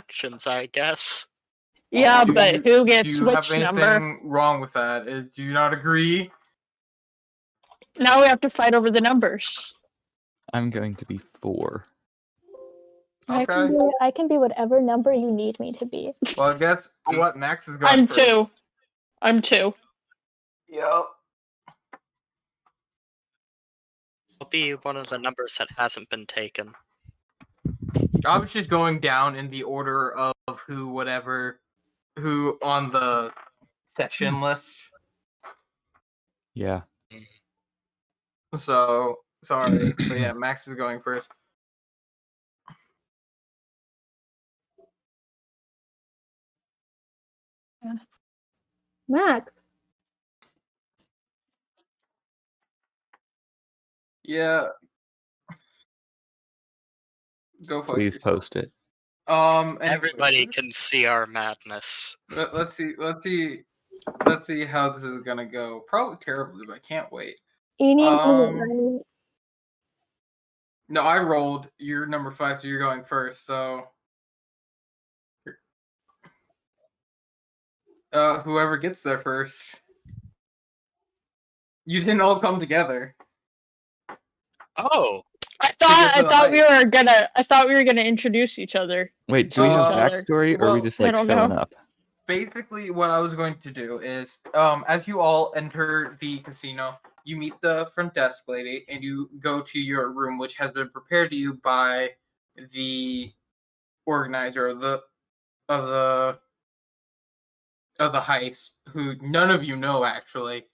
sections, I guess. Yeah, Do but you- who Do gets you have which number? anything wrong with that? Do you not agree? Now we have to fight over the numbers. I'm going to be 4. Okay. I can be whatever number you need me to be. Well, guess what? Max is going I'm first. 2. I'm 2. Yep. I'll be one of the numbers that hasn't been taken. I was just going down in the order of who on the section list. Yeah. So, sorry. So yeah, Max is going first. Max. Yeah. Go for it. Please post it. Everybody anyways, can see our madness. let's see how this is gonna go. Probably terribly, but I can't wait. You need No, I rolled. You're number 5, so you're going first. So, whoever gets there first. You didn't all come together. Oh, I to the thought we heist. were gonna introduce each other. Wait, do we have Uh, backstory, or are we well, just I like don't showing know. up? Basically, what I was going to do is, as you all enter the casino, you meet the front desk lady, and you go to your room, which has been prepared to you by the organizer of the heist, who none of you know actually.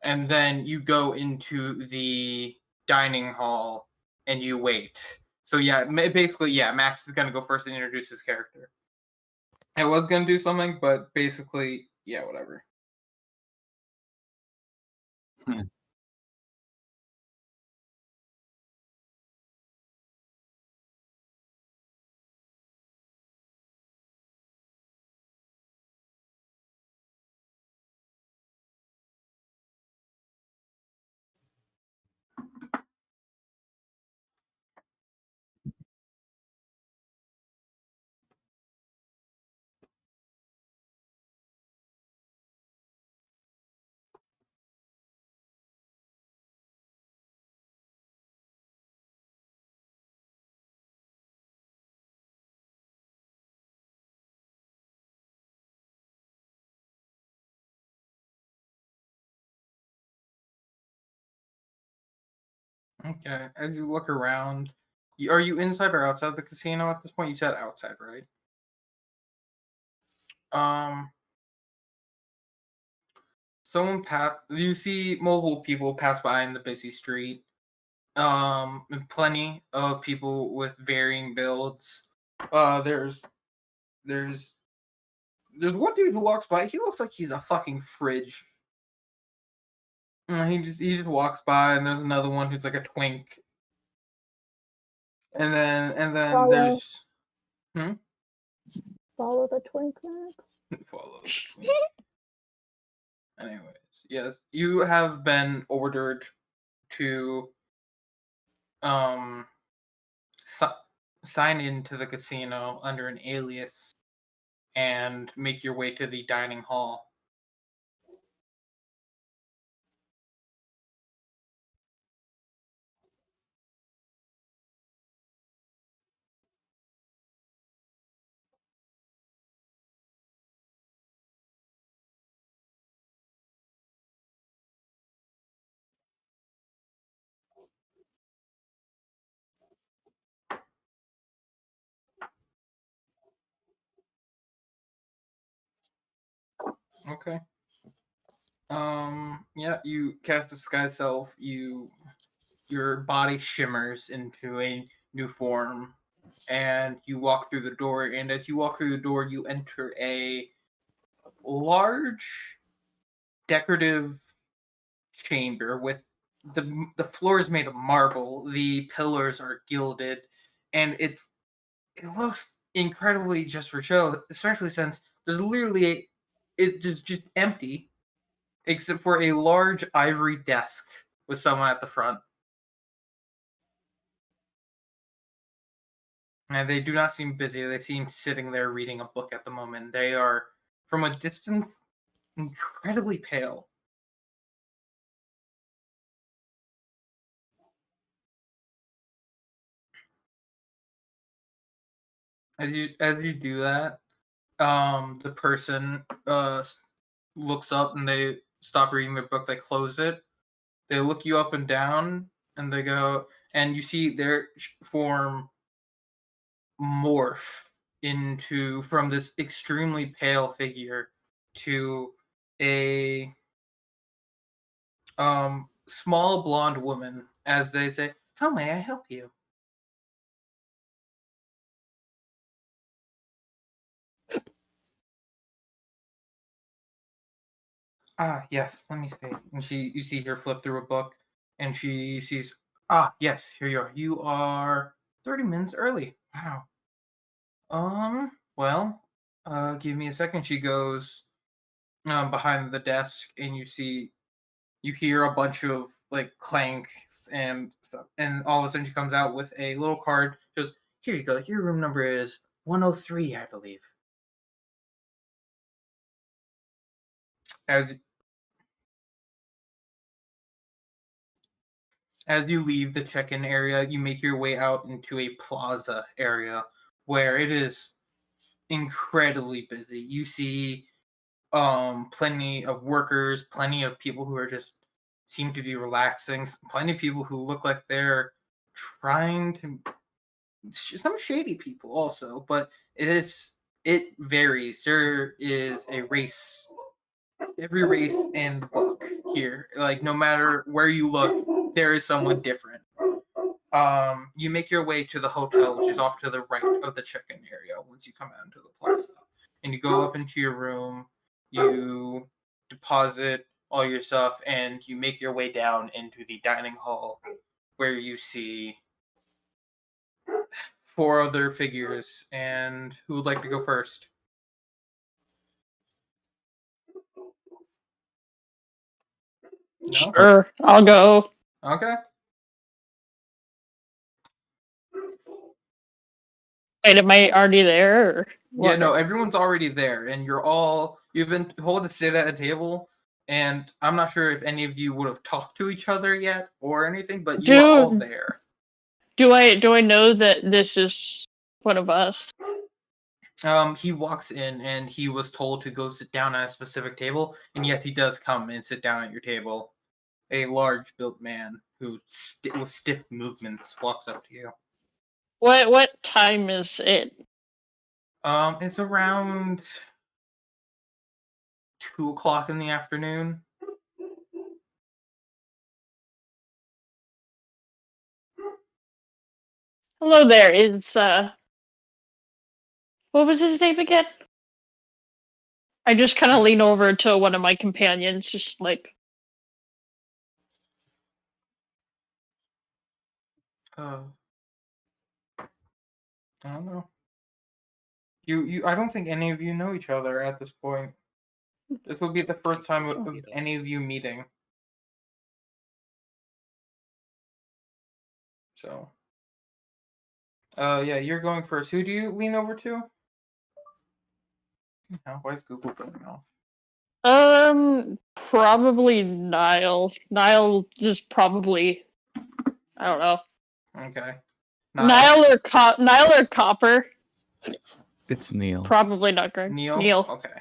And then you go into the dining hall and you wait. So yeah, basically, yeah, Max is gonna go first and introduce his character. I was gonna do something, but basically, yeah, whatever. Okay, as you look around, are you inside or outside the casino at this point? You said outside, right? You see multiple people pass by in the busy street. And plenty of people with varying builds. There's one dude who walks by. He looks like he's a fucking fridge. He just walks by, and there's another one who's like a twink. And then there's follow the twink, Max. follow the twink. Anyways, yes, you have been ordered to sign into the casino under an alias and make your way to the dining hall. Okay. Yeah, you cast Disguise Self. Your body shimmers into a new form, and you walk through the door. And as you walk through the door, you enter a large, decorative chamber with the floor is made of marble. The pillars are gilded, and it looks incredibly just for show, especially since there's literally it's just empty, except for a large ivory desk with someone at the front. And they do not seem busy. They seem sitting there reading a book at the moment. They are, from a distance, incredibly pale. As you do that, the person looks up and they stop reading their book. They close it. They look you up and down, and they go, and you see their form morph into from this extremely pale figure to a small blonde woman. As they say, "How may I help you?" Ah, yes, let me see. And you see her flip through a book, and she sees, ah, yes, here you are. You are 30 minutes early. Wow. Well, give me a second. She goes behind the desk, and you hear a bunch of like clanks and stuff, and all of a sudden she comes out with a little card. She goes, here you go. Your room number is 103, I believe. As As you leave the check-in area, you make your way out into a plaza area where it is incredibly busy. You see plenty of workers, plenty of people who are just seem to be relaxing, plenty of people who look like they're trying to some shady people also, but it varies. There is a race, every race in the book here. Like no matter where you look, there is someone different. You make your way to the hotel, which is off to the right of the check-in area once you come out into the plaza. And you go up into your room, you deposit all your stuff, and you make your way down into the dining hall where you see four other figures. And who would like to go first? No? Sure, I'll go. Okay. Wait, am I already there? Or Yeah, what? no, everyone's already there, and you've been told to sit at a table, and I'm not sure if any of you would have talked to each other yet or anything, but you are all Do there. do I know that this is one of us? He walks in, and he was told to go sit down at a specific table, and yes, he does come and sit down at your table. A large-built man who, with stiff movements, walks up to you. What time is it? It's around 2 o'clock in the afternoon. Hello there. Is what was his name again? I just kind of lean over to one of my companions, just like, Uh, I don't know. I don't think any of you know each other at this point. This will be the first time of any of you meeting. So, yeah, you're going first. Who do you lean over to? Oh, why is Google going off? probably Nile. Nile is probably, I don't know, Okay. Nile or Copper. It's Neil. Probably not Greg. Neil? Neil. Okay.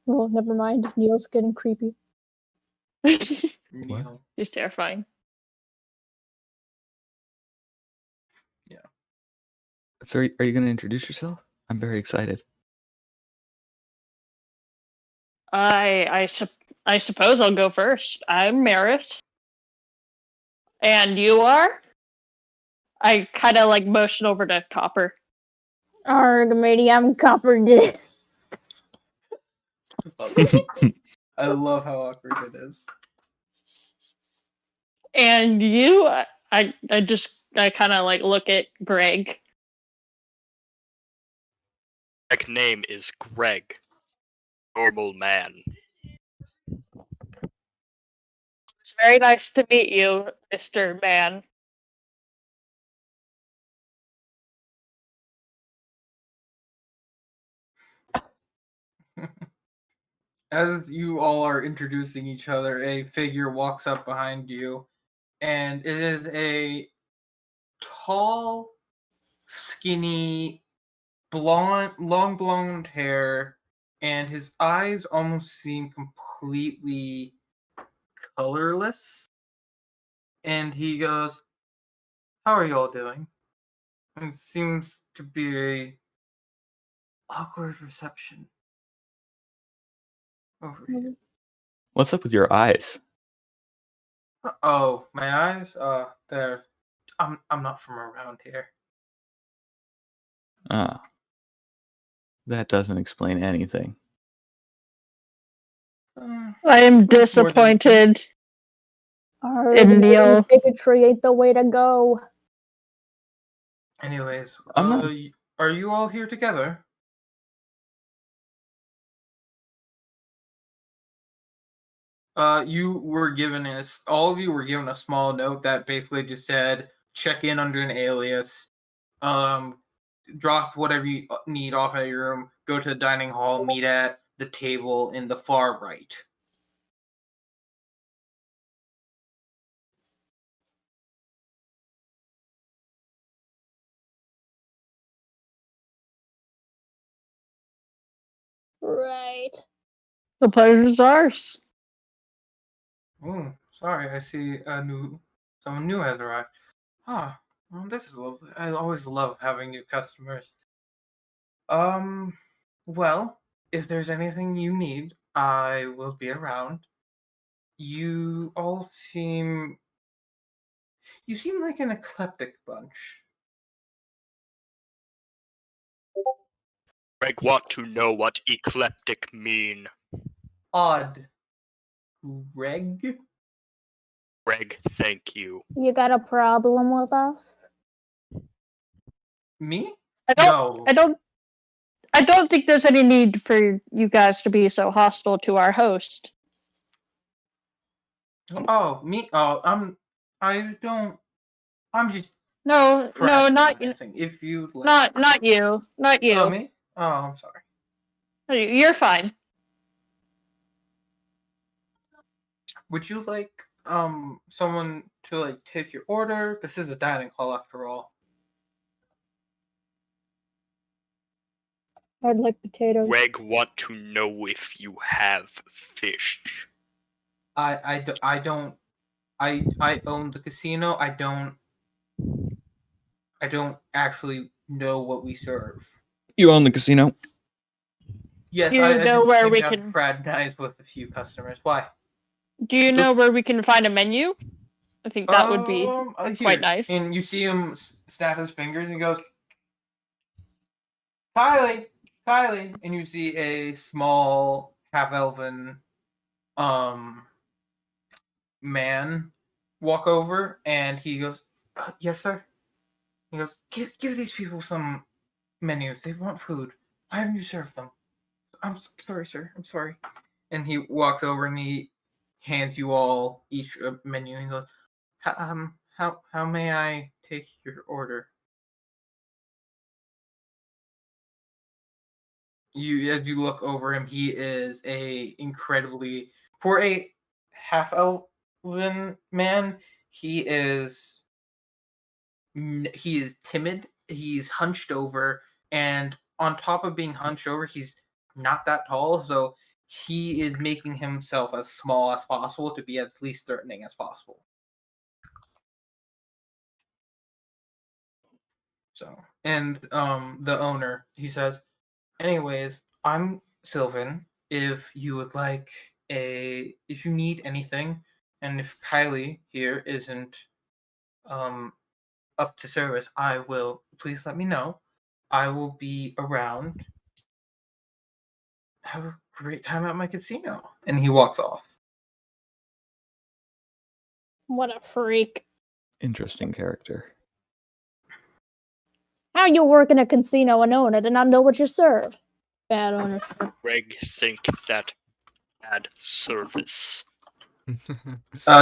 Oh, never mind. Neil's getting creepy. Neil. He's terrifying. So are you going to introduce yourself? I'm very excited. I suppose I'll go first. I'm Maris. And you are? I kind of like motion over to Copper. Arg, matey, I'm Copper Dick. I love how awkward it is. And you? I kind of like look at Greg. Correct name is Greg. Normal man. It's very nice to meet you, Mr. Man. as you all are introducing each other, a figure walks up behind you, and it is a tall, skinny, long blonde hair, and his eyes almost seem completely colorless. And he goes, "How are you all doing?" And it seems to be a awkward reception over here. What's up with your eyes? Oh, my eyes? They're. I'm not from around here. Ah, that doesn't explain anything. I am More than- disappointed Arg, in Neil. bigotry ain't the way to go. Anyways, I'm not- are you all here together? You were given all of you were given a small note that basically just said, check in under an alias, drop whatever you need off at your room, go to the dining hall, meet at the table in the far right. Right. The pleasure's ours. Oh, sorry, I see someone new has arrived. Ah, well, this is lovely. I always love having new customers. Well, if there's anything you need, I will be around. You all seem like an eclectic bunch. Greg want to know what eclectic mean. Odd. Greg? Greg, thank you. You got a problem with us? Me? I don't. No. I don't think there's any need for you guys to be so hostile to our host. Oh, me? Oh, I don't. I'm just No, not fraternizing. If you'd like. not you, not you. Oh, me? Oh, I'm sorry. You're fine. Would you like someone to like take your order? This is a dining hall after all. I'd like potatoes. Greg want to know if you have fish. I don't. I own the casino. I don't actually know what we serve. You own the casino? Yes, You I know do where came we down to can- fraternize with a few customers. Why? Do you know where we can find a menu? I think that would be Here. quite nice. And you see him snap his fingers and he goes, Kylie, and you see a small half elven man walk over and he goes, yes, sir. He goes, give these people some menus. They want food. Why haven't you served them? Sorry, sir. I'm sorry. And he walks over and he hands you all each a menu. And he goes, how may I take your order? As you look over him, he is for a half elven man. He is timid. He's hunched over, and on top of being hunched over, he's not that tall. So he is making himself as small as possible to be as least threatening as possible. So, and the owner, he says, anyways, I'm Sylvan. If you would like if you need anything, and if Kylie here isn't up to service, please let me know. I will be around. Have a great time at my casino. And he walks off. What a freak. Interesting character. How you work in a casino and own it and not know what you serve? Bad ownership. Greg think that bad service.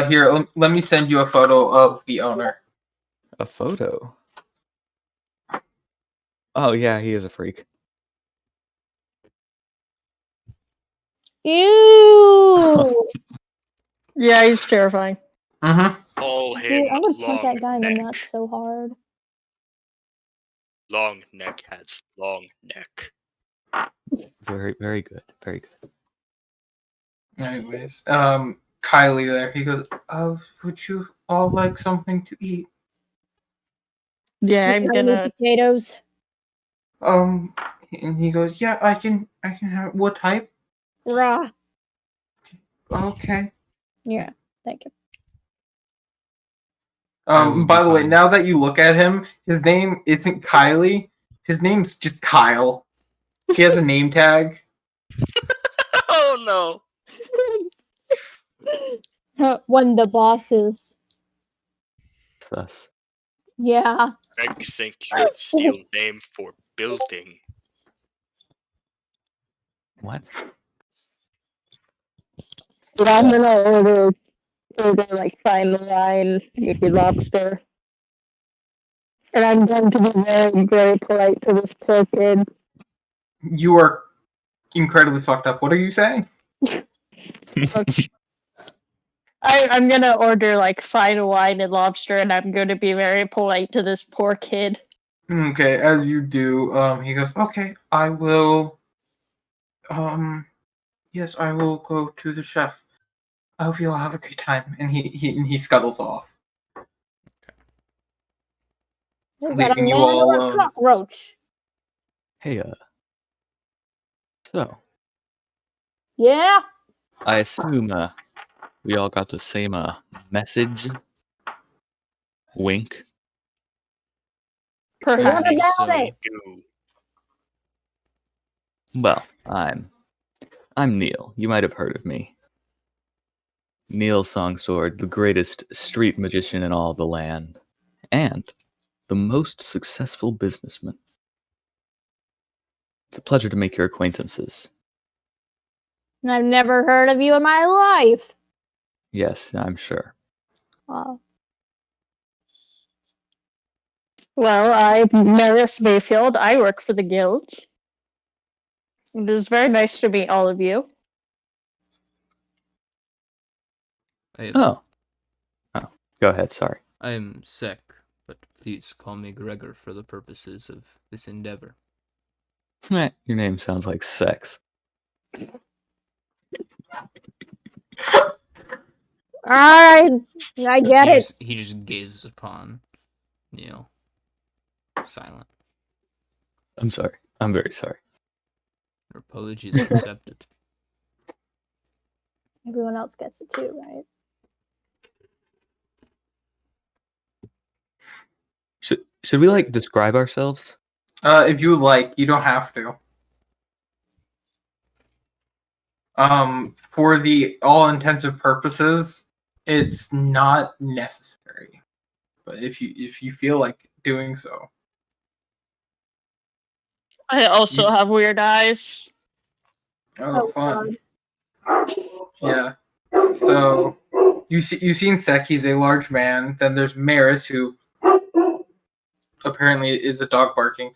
Here, let me send you a photo of the owner. A photo? Oh, yeah, he is a freak. Ew! Yeah, he's terrifying. Mm-hmm. All Dude, him I would punch long that guy in the neck. nuts so hard. Long neck has long neck. Very, very good. Very good. Anyways, Kylie there. He goes, would you all like something to eat? Yeah, I'm Any gonna. potatoes. And he goes, yeah, I can have, what type? Raw. Okay. Yeah, thank you. I will By be the way, fine. now that you look at him, his name isn't Kylie. His name's just Kyle. He has a name tag. Oh no! When the bosses. Thus. Yeah. Greg thinks you steal name for building. What? But I'm gonna order like fine wine, maybe lobster. And I'm going to be very, very polite to this poor kid. You are incredibly fucked up. What are you saying? I'm gonna order like fine wine and lobster, and I'm going to be very polite to this poor kid. Okay, as you do, he goes, okay, I will, yes, I will go to the chef. I hope you all have a great time. And he scuttles off, We got a leaving you man all or a alone. cockroach. Hey, so Yeah. I assume we all got the same message. Wink. What Perhaps. Maybe about so. it? Do. Well, I'm Neil. You might have heard of me. Neil Songsword, the greatest street magician in all the land, and the most successful businessman. It's a pleasure to make your acquaintances. I've never heard of you in my life. Yes, I'm sure. Oh. Well, I'm Maris Mayfield. I work for the guild. It is very nice to meet all of you. Oh. Go ahead, sorry. I am Sek, but please call me Gregor for the purposes of this endeavor. Your name sounds like sex. I get it. He just gazes upon Neil. Silent. I'm sorry. I'm very sorry. Your apologies accepted. Everyone else gets it too, right? Should we like describe ourselves? If you would like, you don't have to. For the all intensive purposes, it's not necessary. But if you feel like doing so. I also have weird eyes. Oh, fun. Yeah. So you've seen Sek, he's a large man. Then there's Maris, who apparently is a dog barking.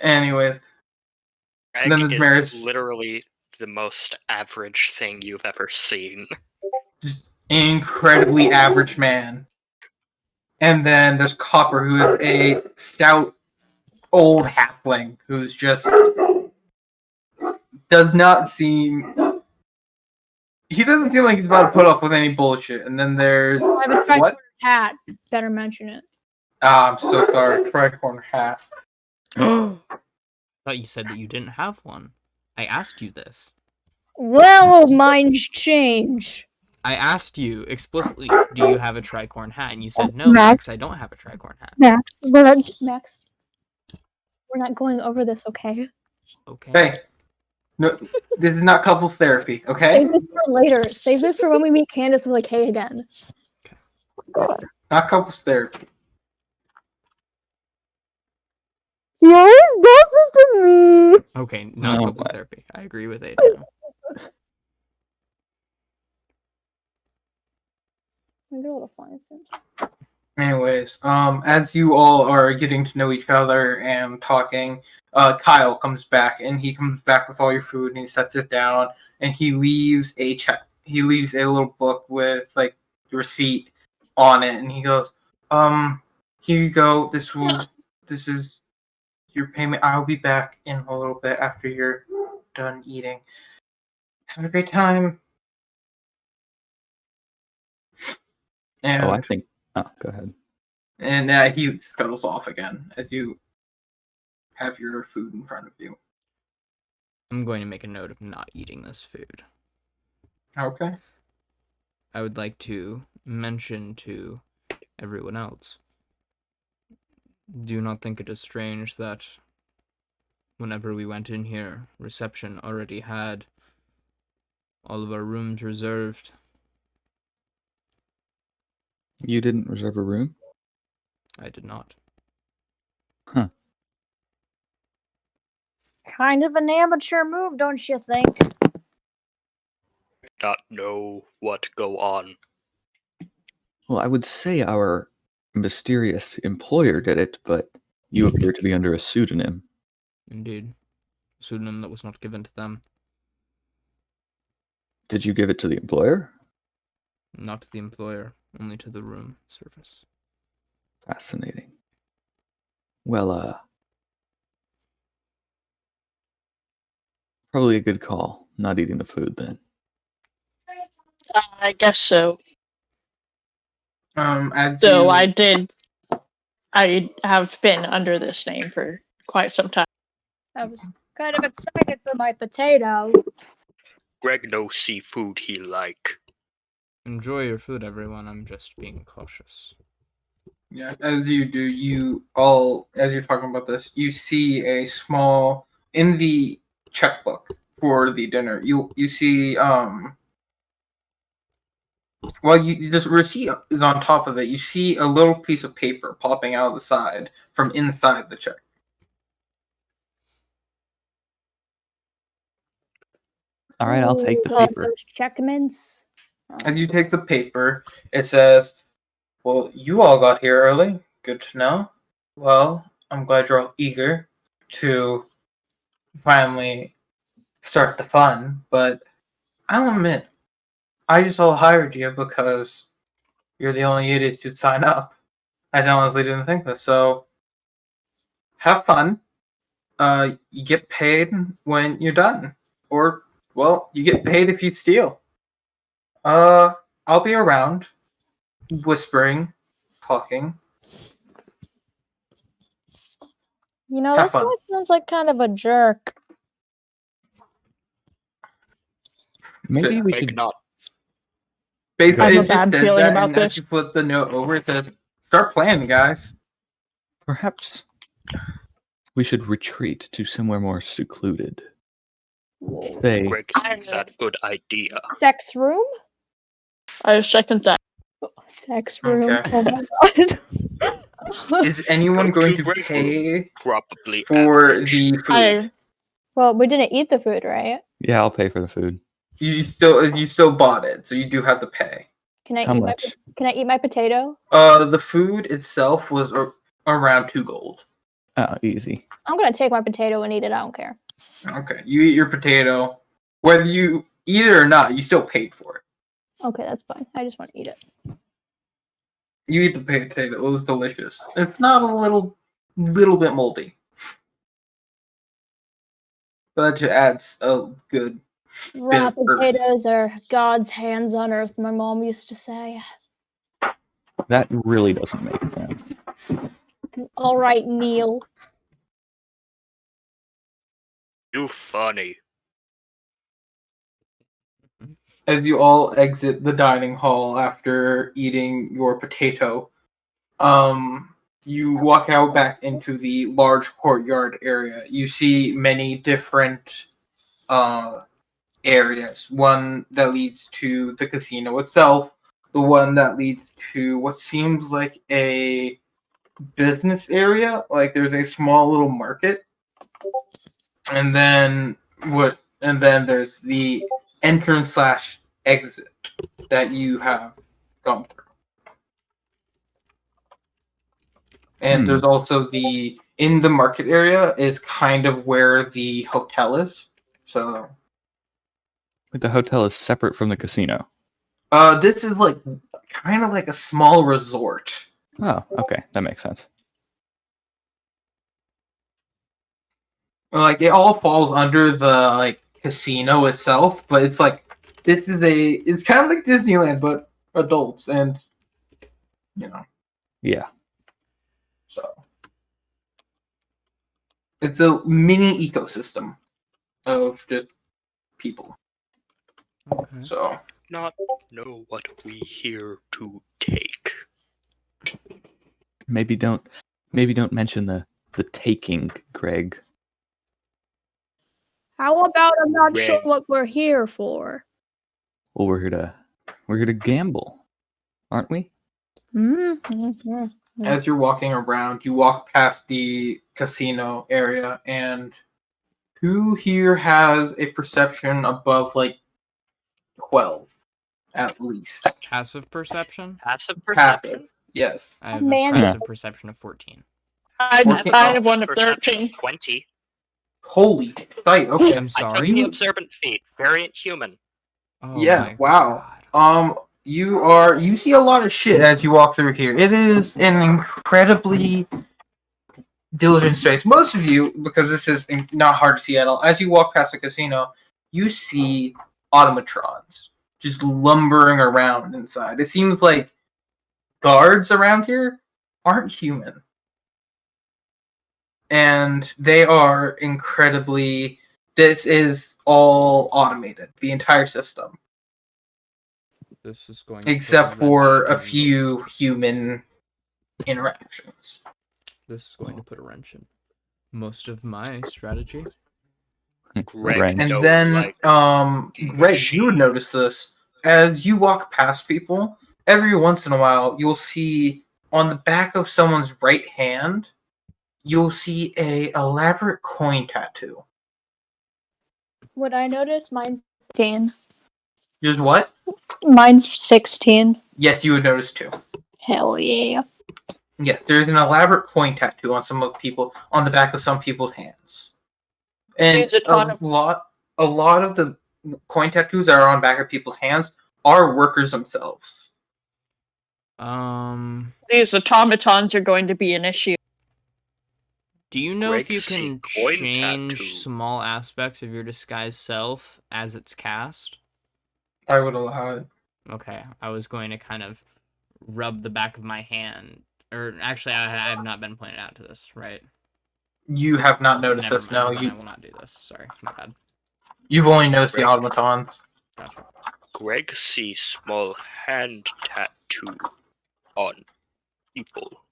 Anyways. Greg Then there's is Maris. literally the most average thing you've ever seen. Just incredibly average man. And then there's Copper, who is a stout old halfling who's just does not seem. He doesn't seem like he's about to put up with any bullshit. And then there's I have a tricorner what? hat. Better mention it. I'm so sorry. Tricorner hat. I thought you said that you didn't have one. I asked you this. Well, minds change. I asked you explicitly, do you have a tricorn hat? And you said, no, Max. Max, I don't have a tricorn hat. Max, we're not going over this, okay? Okay. Hey, no, this is not couples therapy, okay? Save this for later. Save this for when we meet Candace and we're like, hey again. Not couples therapy. He always does this to me. Okay, not Oh couples my. therapy. I agree with Aidan now. I'm gonna find sense. Anyways, as you all are getting to know each other and talking, Kyle comes back, and he comes back with all your food, and he sets it down, and he leaves a check. He leaves a little book with like your receipt on it, and he goes, here you go. This is your payment. I'll be back in a little bit after you're done eating. Have a great time. And Oh, I think. Oh, go ahead. and he scuttles off again as you have your food in front of you. I'm going to make a note of not eating this food. Okay. I would like to mention to everyone else, do you not think it is strange that whenever we went in here, reception already had all of our rooms reserved? You didn't reserve a room? I did not. Huh. Kind of an amateur move, don't you think? Not know what go on. Well, I would say our mysterious employer did it, but you appear to be under a pseudonym. Indeed. A pseudonym that was not given to them. Did you give it to the employer? Not to the employer, only to the room service. Fascinating. Well, probably a good call, not eating the food then. I guess so. As So you, I have been under this name for quite some time. I was kind of excited for my potato. Greg no seafood he like. Enjoy your food, everyone. I'm just being cautious. yeah, as you do, you all, as you're talking about this, you see a small in the checkbook for the dinner. You see well, this receipt is on top of it. You see a little piece of paper popping out of the side from inside the check. All right, I'll take the Ooh, paper. those checkments. As you take the paper, it says, "Well, you all got here early. Good to know. Well, I'm glad you're all eager to finally start the fun, but I'll admit, I just all hired you because you're the only idiots who'd sign up. I honestly didn't think this, so have fun. You get paid when you're done. Or, well, you get paid if you steal. I'll be around, whispering, talking. You know, Have this fun." guy sounds like kind of a jerk. Maybe we Greg should. not. Basically, I have it a just bad says feeling that, about and as this. you flip the note over, it says, "Start planning, guys." Perhaps we should retreat to somewhere more secluded. Say, Greg thinks that good idea. Sex room? I second that. Sex room. Okay. Oh my god. Is anyone Go going to to Greg pay Probably for average. the food? I Well, we didn't eat the food, right? yeah, I'll pay for the food. You still bought it, so you do have to pay. Can I How eat much? Can I eat my potato? The food itself was around 2 gold. Oh, easy. I'm gonna take my potato and eat it. I don't care. Okay, you eat your potato. Whether you eat it or not, you still paid for it. Okay, that's fine. I just want to eat it. You eat the potato. It was delicious. It's not a little bit moldy, but that just adds a good. Raw of earth. potatoes are God's hands on earth, my mom used to say. That really doesn't make sense. All right, Neil. You funny. As you all exit the dining hall after eating your potato, you walk out back into the large courtyard area. You see many different areas. One that leads to the casino itself, the one that leads to what seems like a business area, like there's a small little market, and then there's the entrance / exit that you have gone through. And there's also the in the market area is kind of where the hotel is. So, But the hotel is separate from the casino. this is like kind of like a small resort. Oh, okay, that makes sense. Like it all falls under the like casino itself, but it's like it's kind of like Disneyland, but adults and Yeah. so it's a mini ecosystem of just people. Okay. So Not know what we here to take. Maybe don't mention the taking, Greg. How about I'm not sure Red. what we're here for? Well, we're here to gamble, aren't we? Mm-hmm. as you're walking around, you walk past the casino area, and who here has a perception above like 12 at least? Passive perception? Passive Passive. perception? Yes. I have Man. a passive perception of 14. I Okay. have one of Perception 13. 20. Holy fight. Okay. I'm I took sorry? the observant feat. Variant human. Oh Yeah, my wow. God. You see a lot of shit as you walk through here. It is an incredibly diligent space. Most of you, because this is not hard to see at all, as you walk past the casino, you see automatrons just lumbering around inside. It seems like guards around here aren't human. And they are incredibly... This is all automated, the entire system. This is going to put Except a for wrench a in few most- human interactions. This is going to put a wrench in most of my strategy. Greg Right. And don't then, like Greg, you would notice this. As you walk past people, every once in a while, you'll see on the back of someone's right hand, you'll see a elaborate coin tattoo. Would I notice mine's 16? Yours what? Mine's 16. Yes, you would notice too. Hell yeah. Yes, there's an elaborate coin tattoo on on the back of some people's hands. And Seems a ton of- a lot of the coin tattoos that are on back of people's hands are workers themselves. These automatons are going to be an issue. Do you know if Greg you see can coin change tattoo. small aspects of your disguised self as it's cast? I would allow it. Okay, I was going to kind of rub the back of my hand. Or actually, I have not been pointed out to this, right? You have not noticed Never this. mind, No, then you I will not do this. Sorry, my bad. you've only noticed the Greg. automatons. Gotcha. Greg see small hand tattoo on people.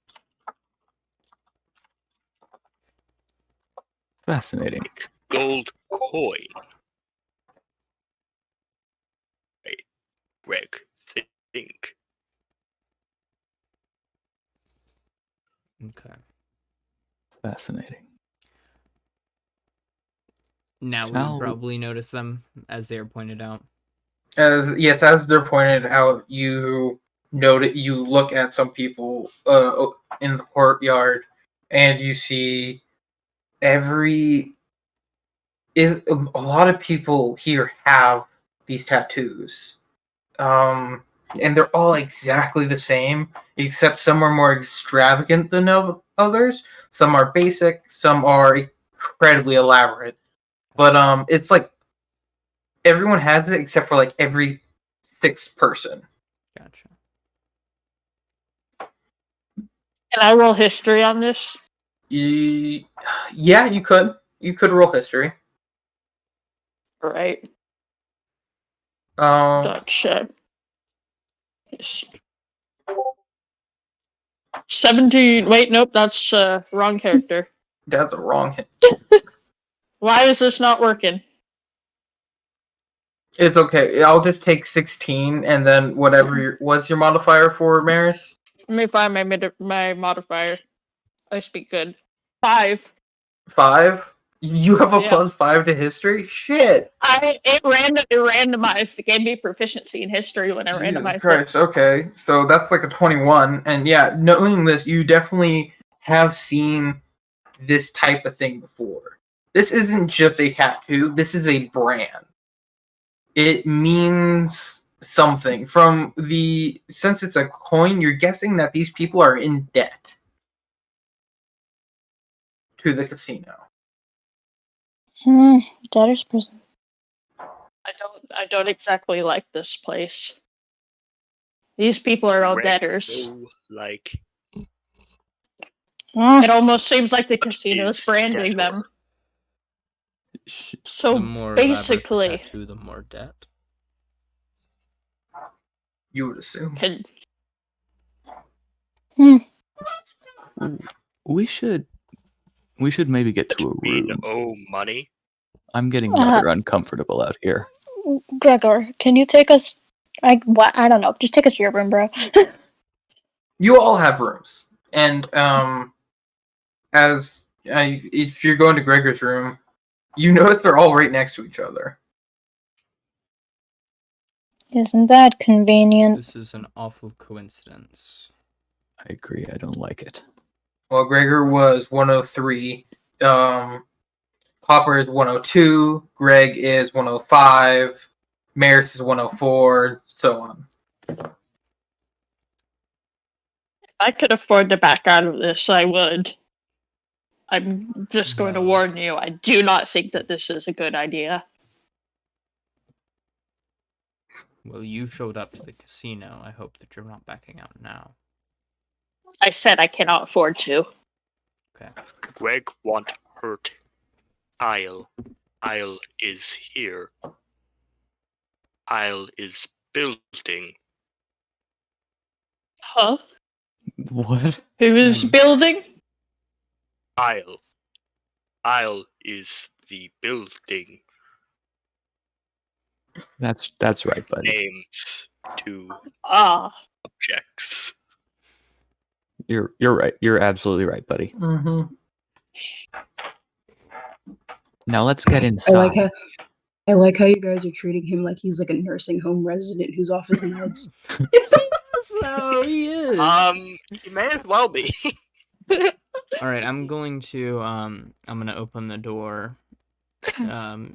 Fascinating. Gold coin. Hey, Greg, think. Okay. Fascinating. Now we Shall- would probably notice them as they are pointed out. As they're pointed out, you look at some people in the courtyard, and you see a lot of people here have these tattoos, and they're all exactly the same, except some are more extravagant than others. Some are basic, some are incredibly elaborate. But it's like everyone has it except for like every sixth person. Gotcha. Can I roll history on this? Yeah, you could. You could roll history. Right. Um, Gotcha. 17. Wait, nope, that's wrong character. that's the wrong hit. Why is this not working? It's okay. I'll just take 16, and then whatever what's your modifier for Maris? Let me find my modifier. I speak good. 5. 5. You have a Yeah. +5 to history. Shit. It randomized. It gave me proficiency in history when I Jesus randomized it. Christ. Okay, so that's like a 21, and yeah, knowing this, you definitely have seen this type of thing before. This isn't just a tattoo. This is a brand. It means something. Since it's a coin, you're guessing that these people are in debt to the casino. Debtor's prison. I don't exactly like this place. These people are all Greg, debtors. oh, like It almost seems like the casino's is branding debtor. them. The So more elaborate the basically, tattoo, the more debt. You would assume. can, We should maybe get to a mean room. owe money. I'm getting rather uncomfortable out here. Gregor, can you take us? I don't know. Just take us to your room, bro. You all have rooms, and if you're going to Gregor's room, you notice they're all right next to each other. Isn't that convenient? This is an awful coincidence. I agree. I don't like it. Well, Gregor was 103. Hopper is 102. Greg is 105. Maris is 104. So on. if I could afford to back out of this, I would. I'm just going to No. warn you, I do not think that this is a good idea. Well, you showed up to the casino. I hope that you're not backing out now. I said I cannot afford to. Okay. Greg want hurt. Isle is here. Isle is building. Huh? What? Who is building? Isle is the building. That's right, buddy. Names to Ah, objects. You're right. You're absolutely right, buddy. Mm-hmm. Now let's get I inside. like how you guys are treating him like he's like a nursing home resident who's off his meds. Yes, though, he is. He may as well be. All right, I'm going to open the door. Do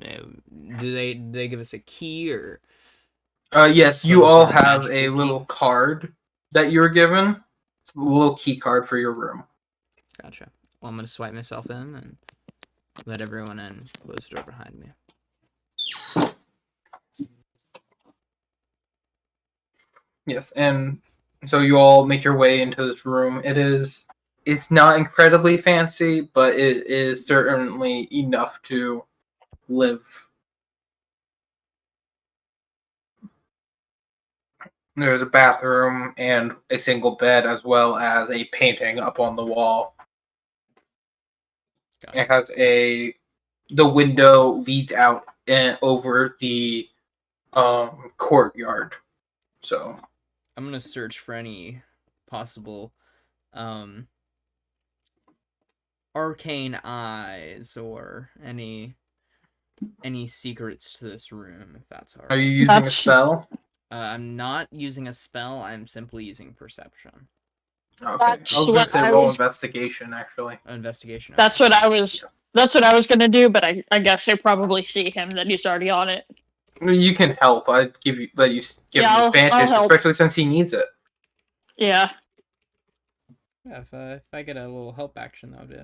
they give us a key or? Yes, Some you all sort of have magical a key? little card that you were given. It's a little key card for your room. Gotcha. Well, I'm gonna swipe myself in and let everyone in. Close the door behind me. Yes, and so you all make your way into this room. It's not incredibly fancy, but it is certainly enough to live. There's a bathroom and a single bed, as well as a painting up on the wall. Gotcha. It has the window leads out over the courtyard. So I'm gonna search for any possible arcane eyes or any secrets to this room, if that's are alright. you using a That's- spell? I'm not using a spell. I'm simply using perception. Okay. That's I was gonna what say I roll was- investigation, actually. Investigation. that's what I was. That's what I was gonna do, but I guess I probably see him that he's already on it. You can help. I'd let you give Yeah, him I'll advantage, help. especially since he needs it. Yeah. Yeah, if I get a little help action, that would be.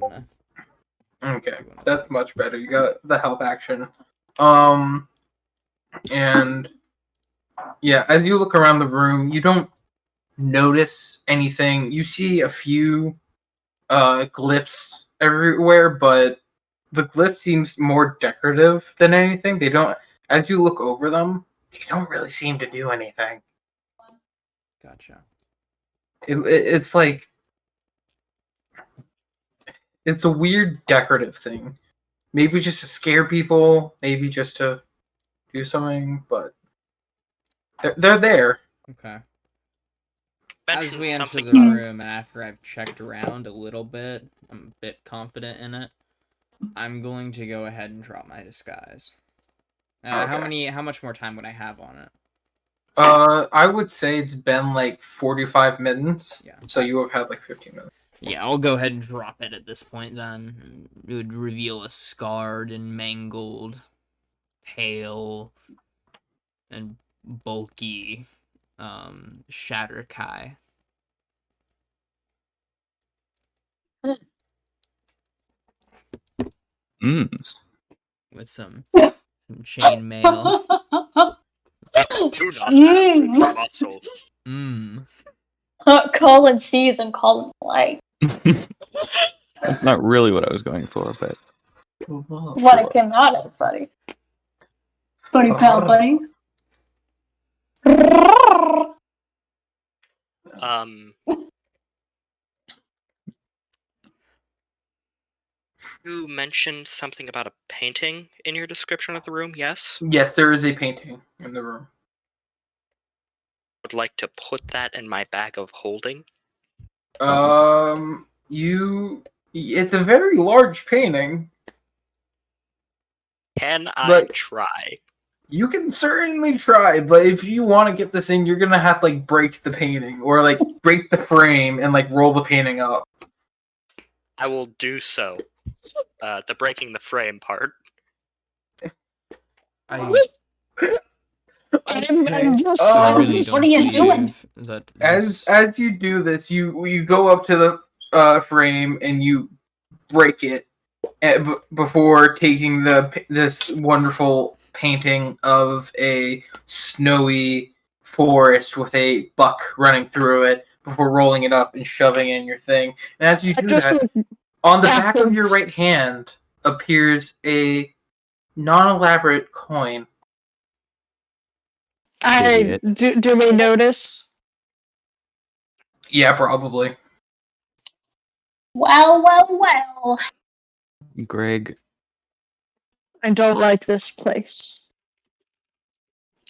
I'm gonna Okay, do one of that's those. much better. You got the help action. And yeah, as you look around the room, you don't notice anything. You see a few glyphs everywhere, but the glyph seems more decorative than anything. They don't, as you look over them, they don't really seem to do anything. Gotcha. It's like it's a weird decorative thing. Maybe just to scare people, maybe just to do something, but they're there. Okay. As we enter Something the about- room, and after I've checked around a little bit, I'm a bit confident in it. I'm going to go ahead and drop my disguise. Okay. How much more time would I have on it? I would say it's been like 45 minutes. Yeah. So you have had like 15 minutes. Yeah, I'll go ahead and drop it at this point then. It would reveal a scarred and mangled, pale, and bulky Shatterkai. Mm. With some chainmail. Do not have muscle. Mmm. Colin sees and Colin like. That's not really what I was going for, but What it came out as, buddy. Buddy pal, buddy. You mentioned something about a painting in your description of the room, yes? Yes, there is a painting in the room. Would like to put that in my bag of holding. It's a very large painting. Can I But- try? You can certainly try, but if you want to get this in, you're gonna have to like break the painting or like break the frame and like roll the painting up. I will do so. The breaking the frame part. I'm just I Um, really what don't are you doing? believe that this... As you do this, you go up to the frame and you break it before taking this wonderful painting of a snowy forest with a buck running through it before rolling it up and shoving it in your thing. And as you do that, on the back of your right hand appears a non-elaborate coin. I do we notice? Yeah, probably. Well. Greg, I don't like this place.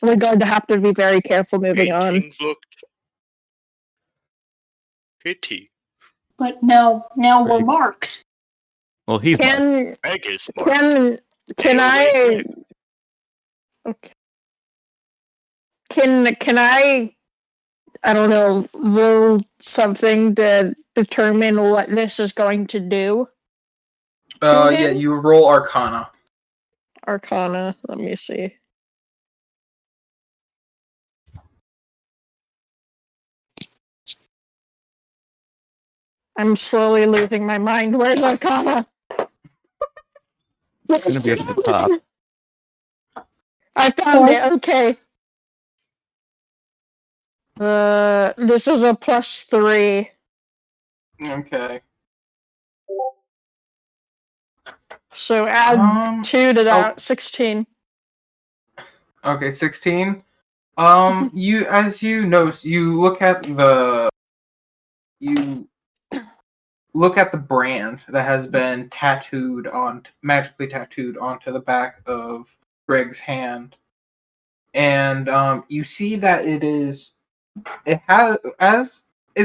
We're going to have to be very careful moving on. Paintings looked pretty. But now we're Right. marked. well, he's not. Greg is smart. Can Stay away, I? Greg. Okay. Can I don't know, roll something to determine what this is going to do? Yeah, him? you roll Arcana. Arcana. Let me see. I'm slowly losing my mind. Where's Arcana? It's gonna be at the top. I found it. Okay. This is a +3. Okay. So add 2 to that. 16. Okay, 16. You as you notice, you look at the brand that has been magically tattooed onto the back of Greg's hand, and you see that it's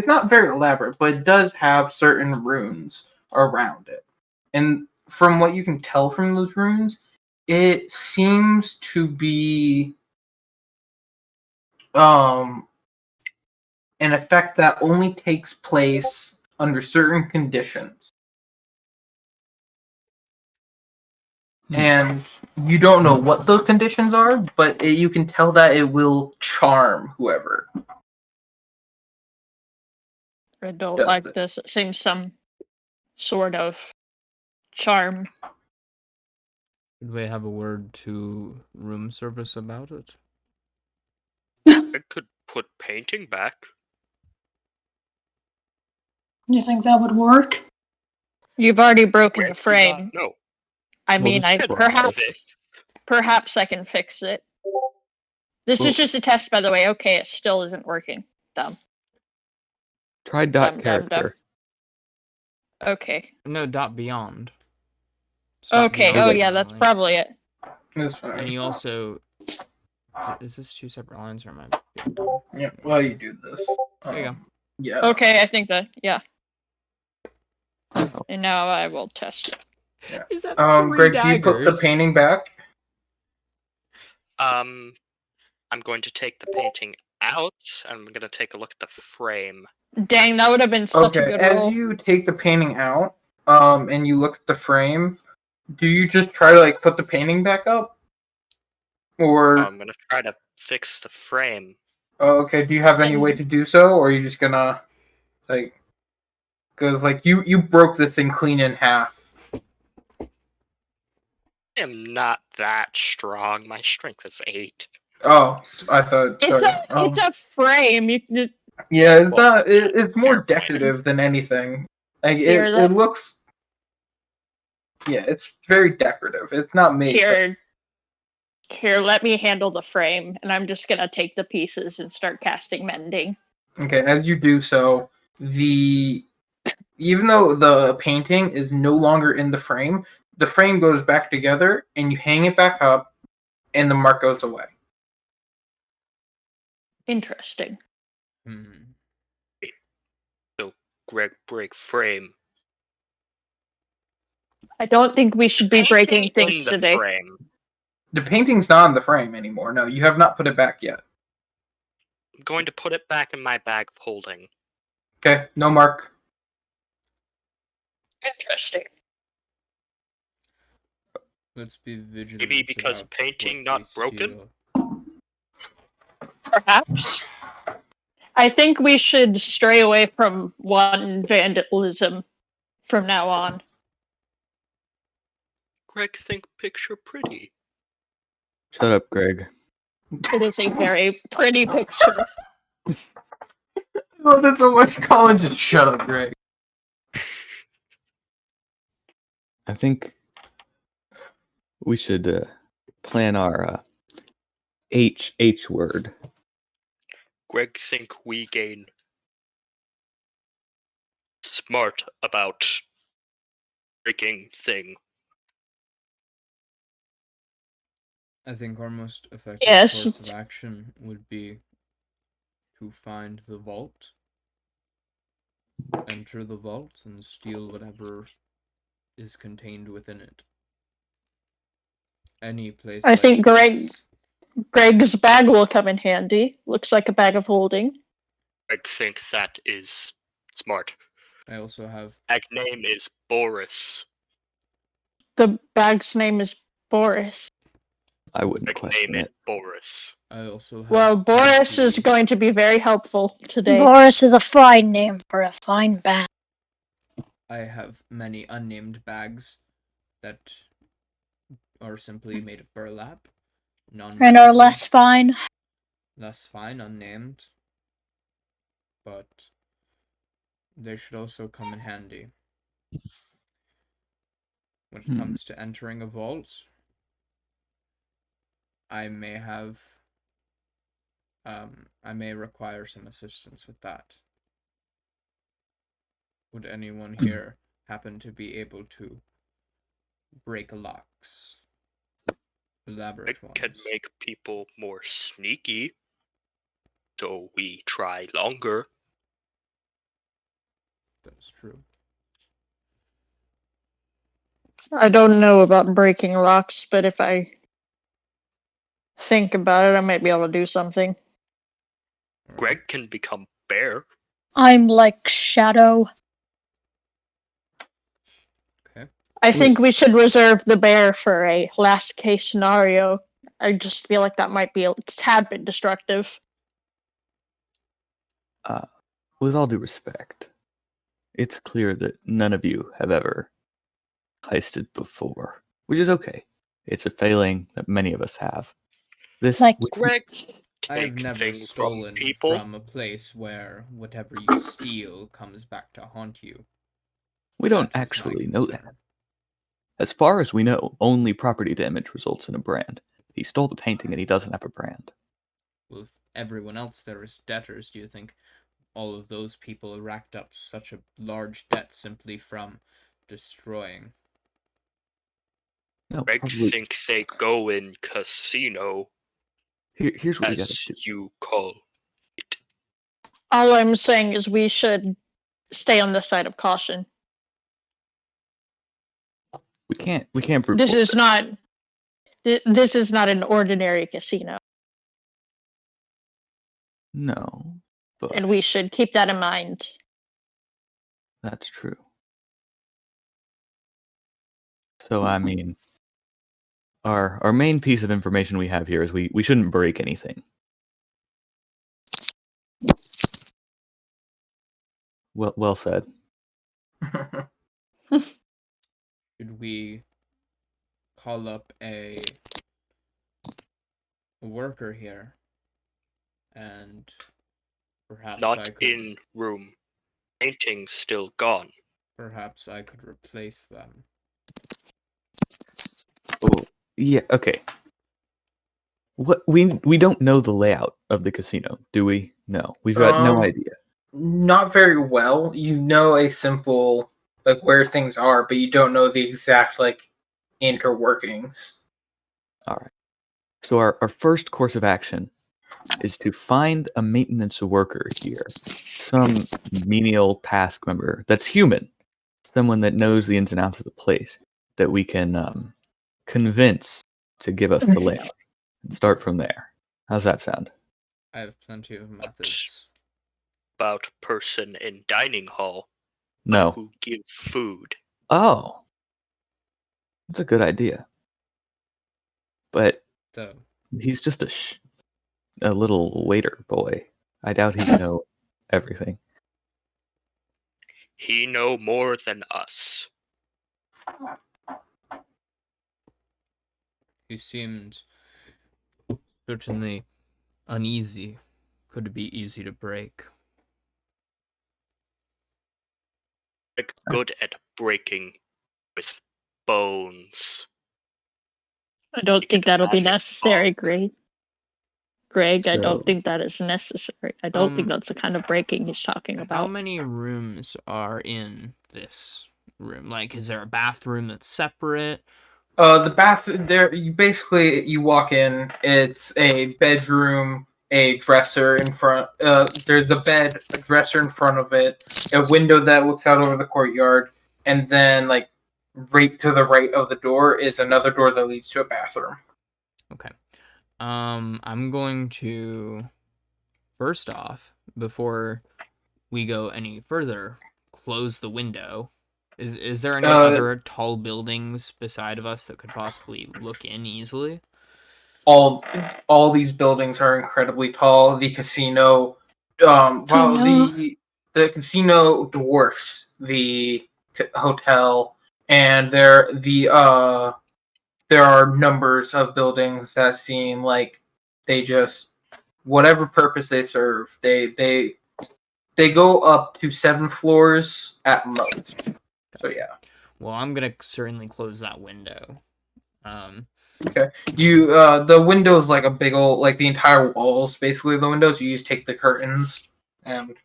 not very elaborate, but it does have certain runes around it, and from what you can tell from those runes, it seems to be an effect that only takes place under certain conditions. And you don't know what those conditions are, but you can tell that it will charm whoever. I don't Does like it? this. It seems some sort of charm. Did we have a word to room service about it? I could put painting back. You think that would work? You've already broken Greg the do frame. not know. I Well, mean, this I is perhaps I can fix it. This is just a test, by the way. Okay, it still isn't working. Dumb. Try Dumb. character. Okay. No, dot beyond. Stop Okay. beyond Oh the yeah, that's line. probably it. That's fine. And you also... Is this 2 separate lines or am I being dumb? Yeah, while you do this. There you go. Yeah. Okay, I think that yeah. And now I will test it. Yeah. Is that Greg, do you put the painting back? I'm going to take the painting out, and I'm going to take a look at the frame. Dang, that would have been such a Okay, good as roll. you take the painting out, and you look at the frame, do you just try to like put the painting back up? Or I'm gonna try to fix the frame. okay, do you have any way to do so, or are you just gonna like, because like you broke the thing clean in half. I am not that strong. My strength is 8. Oh, I thought. Sorry. It's a frame. Yeah, it's Well, not. It's more fair point. decorative than anything. Like Here, it looks. Yeah, it's very decorative. It's not made. Here, let me handle the frame, and I'm just gonna take the pieces and start casting mending. Okay, as you do so, even though the painting is no longer in the frame goes back together, and you hang it back up, and the mark goes away. Interesting. So, Greg, break frame. I don't think we should be breaking Painting in things the today. frame. The painting's not in the frame anymore. No, you have not put it back yet. I'm going to put it back in my bag of holding. Okay, no mark. Interesting. Let's be vigilant. Maybe because about painting what not we broken? steal. Perhaps. I think we should stray away from wanton vandalism from now on. Greg, think picture pretty. Shut up, Greg. It is a very pretty picture. Oh, there's so much Colin. Just shut up, Greg. I think we should plan our H word. Greg, think we gain smart about breaking thing. I think our most effective Yes. course of action would be to find the vault, enter the vault, and steal whatever is contained within it. Any place. I like think this- Greg's bag will come in handy. Looks like a bag of holding. Greg, think that is smart. I also have. Bag name is Boris. The bag's name is Boris. I wouldn't Greg, question name it. it Boris. I also have. Well, Boris is plenty- going to be very helpful today. Boris is a fine name for a fine bag. I have many unnamed bags that are simply made of burlap. And are less fine. Less fine, unnamed. But they should also come in handy. When it comes to entering a vault, I may require some assistance with that. Would anyone here happen to be able to break locks? Elaborate Greg ones. can make people more sneaky. So we try longer. That's true. I don't know about breaking locks, but if I think about it, I might be able to do something. Greg can become bear. I'm like Shadow. Okay. I think we should reserve the bear for a last case scenario. I just feel like that might be a tad bit destructive. With all due respect, it's clear that none of you have ever heisted before, which is okay. It's a failing that many of us have. This Like- Greg, I have take never things stolen from people. from a place where whatever you steal comes back to haunt you. we don't That is my actually know that. concern. As far as we know, only property damage results in a brand. He stole the painting and he doesn't have a brand. Well, if everyone else there is debtors, do you think all of those people racked up such a large debt simply from destroying? No, Greg probably. think they go in casino, Here's what we gotta as do. you call it. All I'm saying is we should stay on the side of caution. We can't brute This force is not. This is not an ordinary casino. No. But And we should keep that in mind. that's true. So I mean, our main piece of information we have here is we shouldn't break anything. Well said. Should we call up a worker here? And perhaps Not I could in room. Painting still gone. perhaps I could replace them. Oh, yeah, okay. What we don't know the layout of the casino, do we? No. We've got no idea. Not very well. You know a simple like where things are, but you don't know the exact like interworkings. Alright. So our first course of action is to find a maintenance worker here. Some menial task member that's human. Someone that knows the ins and outs of the place that we can convince to give us the layout and start from there. How's that sound? I have plenty of methods. About person in dining hall No. who give food. Oh. That's a good idea. But So, he's just a little waiter boy. I doubt he'd know everything. He know more than us. he seemed certainly uneasy. Could be easy to break. Like good at breaking with bones. I don't You think can that'll be imagine. necessary, Greg. Greg, I So- don't think that is necessary. I don't think Um, that's the kind of breaking he's talking How about. many rooms are in this room? Like, is there a bathroom that's separate? The bath there. You walk in. It's a bedroom, a dresser in front. There's a bed, a dresser in front of it, a window that looks out over the courtyard, and then like right to the right of the door is another door that leads to a bathroom. Okay. I'm going to first off, before we go any further, close the window. Is there any other tall buildings beside of us that could possibly look in easily? All these buildings are incredibly tall. The casino, the casino dwarfs the hotel, and there are numbers of buildings that seem like they just whatever purpose they serve. They go up to 7 floors at most. So yeah. Well, I'm gonna certainly close that window. Okay. You the windows like a big old like the entire walls basically the windows. You just take the curtains and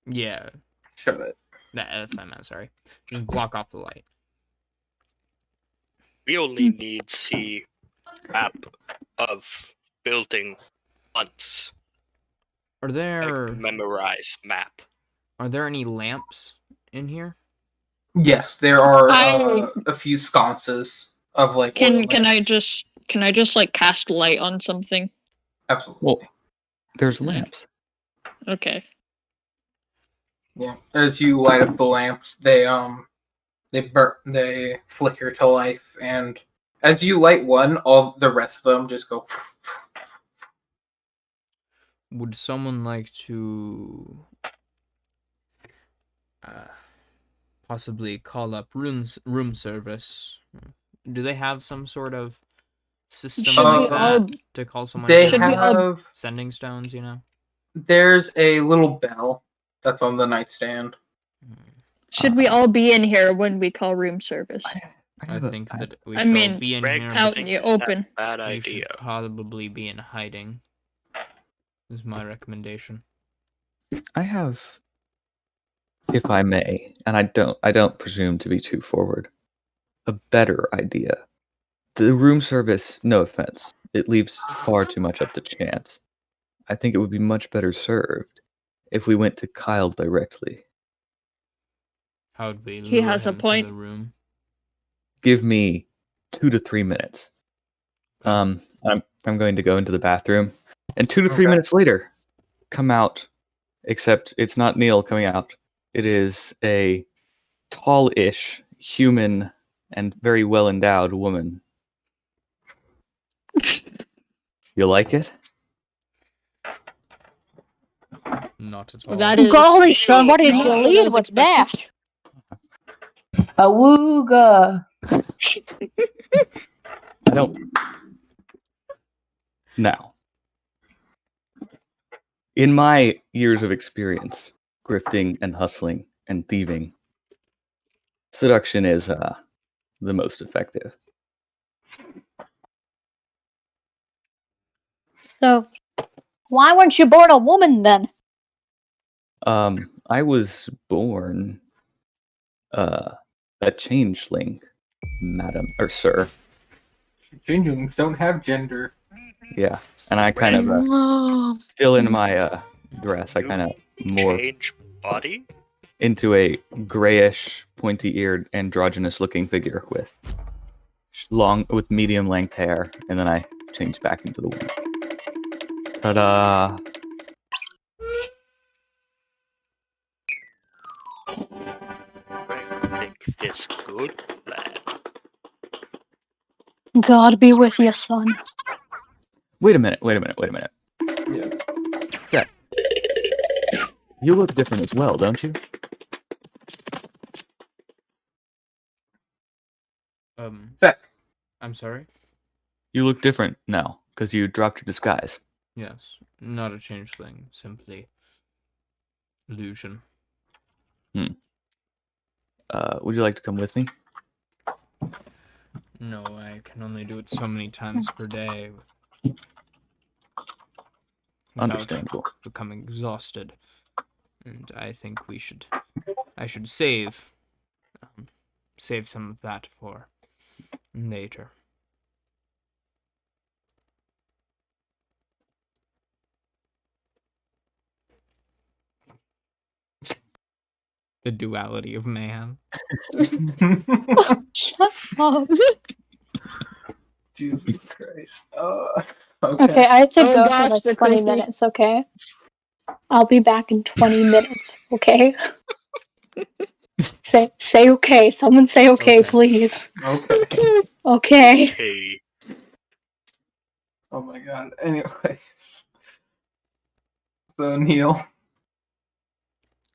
Yeah, shut it. that's what I meant. Sorry, just block off the light. We only need see map of building once. Are there Memorize map. any lamps in here? Yes, there are I- a few sconces of like Can oil I lamps. just like cast light on something? Absolutely. Well, there's lamps. Okay. Yeah. As you light up the lamps, they flicker to life, and as you light one, all the rest of them just go. Would someone like to possibly call up room service? Do they have some sort of system Should like we that all- to call someone? They here? Should we all- have. Sending stones, you know. There's a little bell that's on the nightstand. Should we all be in here when we call room service? I think that we I should mean, be in Greg, here. out I in think the open. Bad We should idea. probably be in hiding. Is my recommendation. I have, if I may, and I don't presume to be too forward, a better idea. The room service, no offense, it leaves far too much up to chance. I think it would be much better served if we went to Kyle directly. How would we He lure has a him to point. the room? Give me 2 to 3 minutes. I'm going to go into the bathroom, and 2 to 3 Okay. minutes later, come out, except it's not Neil coming out. It is a tall-ish human and very well-endowed woman. You like it? Not at all. That is Golly, son, what did you not what I lead was with expecting. that? Awooga. I don't. Now, in my years of experience, grifting and hustling and thieving, seduction is the most effective. So, why weren't you born a woman then? I was born a changeling, madam or sir. Changelings don't have gender. Yeah, and I kind of still in my dress. I kind of morph Change body? into a grayish, pointy-eared, androgynous-looking figure with medium length hair, and then I change back into the woman. Ta-da! I think this good plan. God be with you, son. Wait a minute. Yes. Seth, you look different as well, don't you? Sec. I'm sorry? You look different now, because you dropped your disguise. Yes, not a changeling, simply illusion. Would you like to come with me? No, I can only do it so many times per day without Understandable. becoming exhausted. And I think I should save some of that for later. The duality of man. Shut up. Jesus Christ. Okay, I have to Oh go gosh, for like they're 20 creepy. minutes, okay? I'll be back in 20 minutes, okay? Say okay. Someone say okay, Okay. please. Okay. Okay. Hey, Oh my god. Anyways. So, Neil.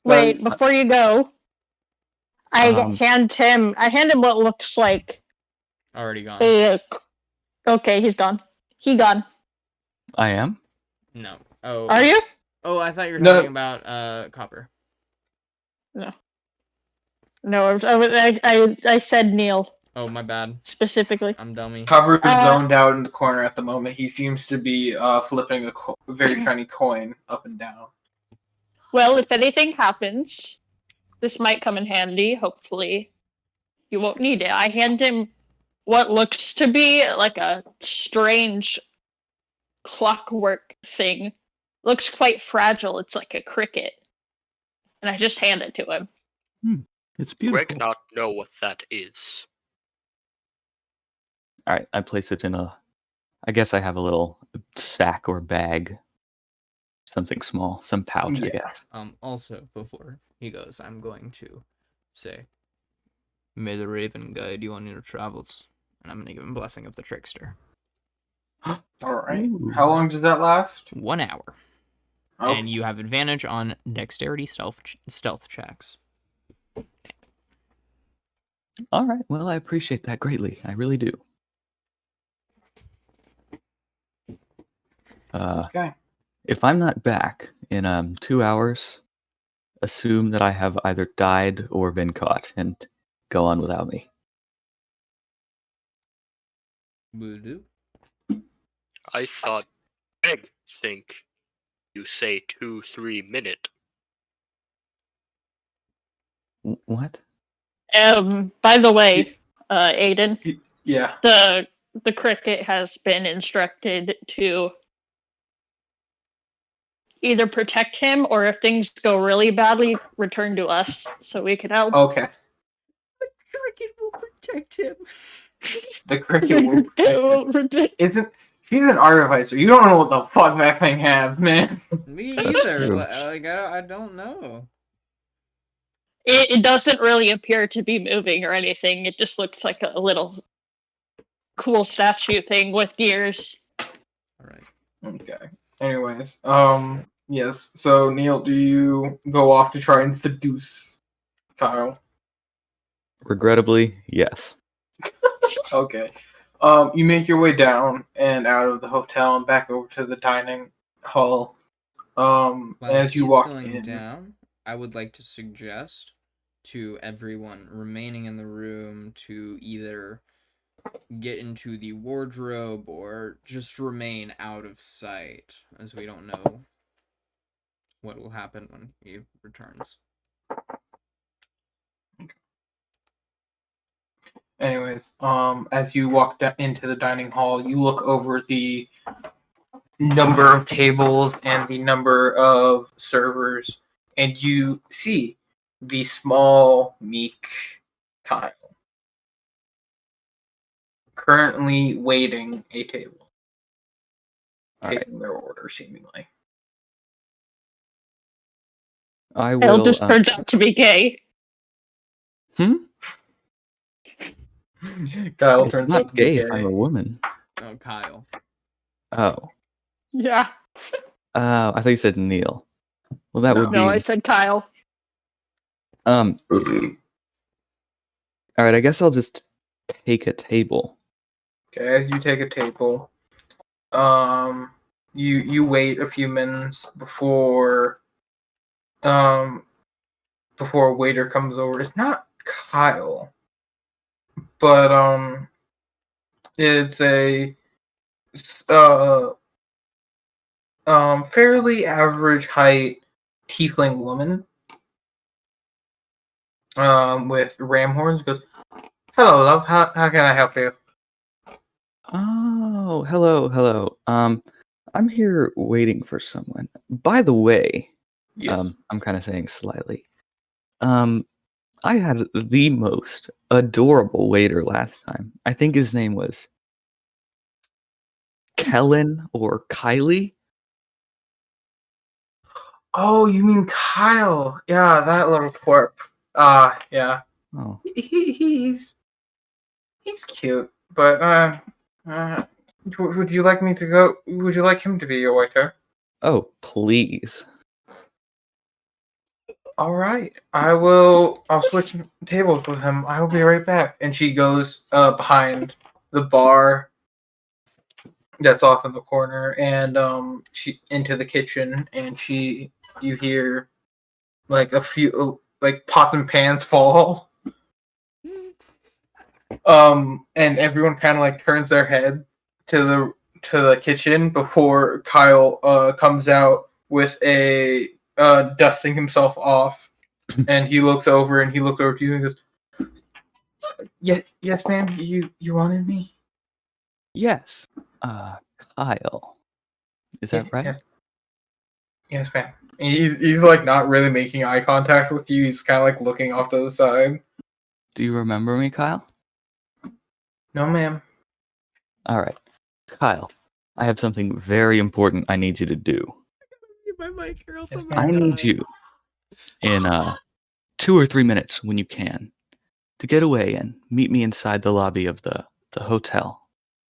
Wait, before you go, I Um, hand him what looks like Already gone. a. Okay, he's gone. He gone. I am? No. Oh. Are you? Oh, I thought you were No. talking about Copper. No, I said Neil Oh, my bad. specifically. I'm dummy. Copper is Uh, zoned out in the corner at the moment. He seems to be flipping a very shiny coin up and down. Well, if anything happens, this might come in handy. Hopefully, you won't need it. I hand him what looks to be like a strange clockwork thing. Looks quite fragile. It's like a cricket, and I just hand it to him. It's beautiful. Greg not know what that is. Alright, I place it in I guess I have a little sack or bag. Something small. Some pouch, I Yeah. guess. Also, before he goes, I'm going to say, "May the Raven guide you on your travels," and I'm gonna give him Blessing of the Trickster. Alright. Ooh. How long does that last? 1 hour, Okay. and you have advantage on dexterity stealth checks. Alright, well, I appreciate that greatly. I really do. Okay. If I'm not back in 2 hours, assume that I have either died or been caught and go on without me. Will do. I thought Greg think you say 2-3 minute. What? By the way, Aidan, Yeah. the cricket has been instructed to either protect him or if things go really badly, return to us so we can help. Okay. Cricket will protect him. The cricket will protect him. Protect- Isn't She's an artificer. You don't know what the fuck that thing has, man. Me That's either. true. Like I don't know. It doesn't really appear to be moving or anything. It just looks like a little cool statue thing with gears. All right. Okay. Anyways, yes. So Neil, do you go off to try and seduce Kyle? Regrettably, yes. Okay. You make your way down and out of the hotel and back over to the dining hall. While As you he's walk going in, down, I would like to suggest to everyone remaining in the room to either get into the wardrobe or just remain out of sight, as we don't know what will happen when he returns. anyways, as you walk into the dining hall, you look over the number of tables and the number of servers, and you see the small, meek Kyle currently waiting a table, All right. taking their order, seemingly. I Kyle will. just turns out to be gay. Kyle It's turns out not to be gay if I'm gay. a woman. Oh, Kyle. Oh. Yeah. I thought you said Neil. Well, that would No, I be. said Kyle. All right. I guess I'll just take a table. Okay, as you take a table, you wait a few minutes before a waiter comes over. It's not Kyle, but it's a uh fairly average height tiefling woman with ram horns. Goes, hello, love. How can I help you? Oh, hello. I'm here waiting for someone. By the way, Yes. I'm kind of saying slyly. I had the most adorable waiter last time. I think his name was Kellen or Kylie. Oh, you mean Kyle? Yeah, that little twerp. Yeah. Oh, He's cute, but would you like me to go? Would you like him to be your waiter? oh, please. All right, I will. I'll switch tables with him. I will be right back. And she goes behind the bar that's off in the corner, and she into the kitchen, and you hear like a few like pots and pans fall. And everyone kind of like turns their head to the kitchen before Kyle comes out with a dusting himself off, and he looks over and he looked over to you and goes, yes, ma'am, you wanted me." Yes. Kyle. Is that right? Yeah. Yes, ma'am. And he's like not really making eye contact with you. He's kind of like looking off to the side. Do you remember me, Kyle? No, ma'am. All right. Kyle, I have something very important I need you to do. My mic, or else Yes, I'm ma'am. I gonna need die. you in 2 or 3 minutes when you can to get away and meet me inside the lobby of the hotel.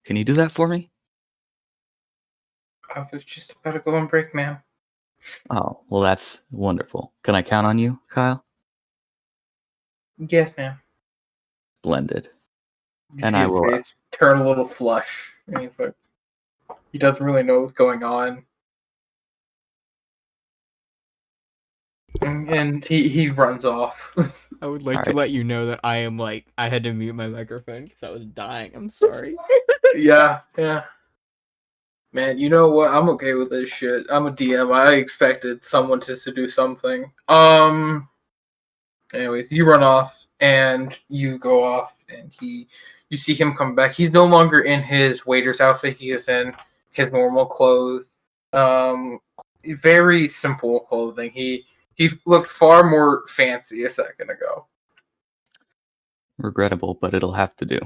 Can you do that for me? I was just about to go on break, ma'am. Oh, well, that's wonderful. Can I count on you, Kyle? Yes, ma'am. Splendid. You And see I his will. face turn a little flush. And he's like, he doesn't really know what's going on. And he runs off. I would like to Alright. let you know that I am like, I had to mute my microphone because I was dying. I'm sorry. Yeah. Man, you know what? I'm okay with this shit. I'm a DM. I expected someone to do something. Anyways, you run off and you go off, and you see him come back. He's no longer in his waiter's outfit. He is in his normal clothes. Very simple clothing. He looked far more fancy a second ago. Regrettable, but it'll have to do.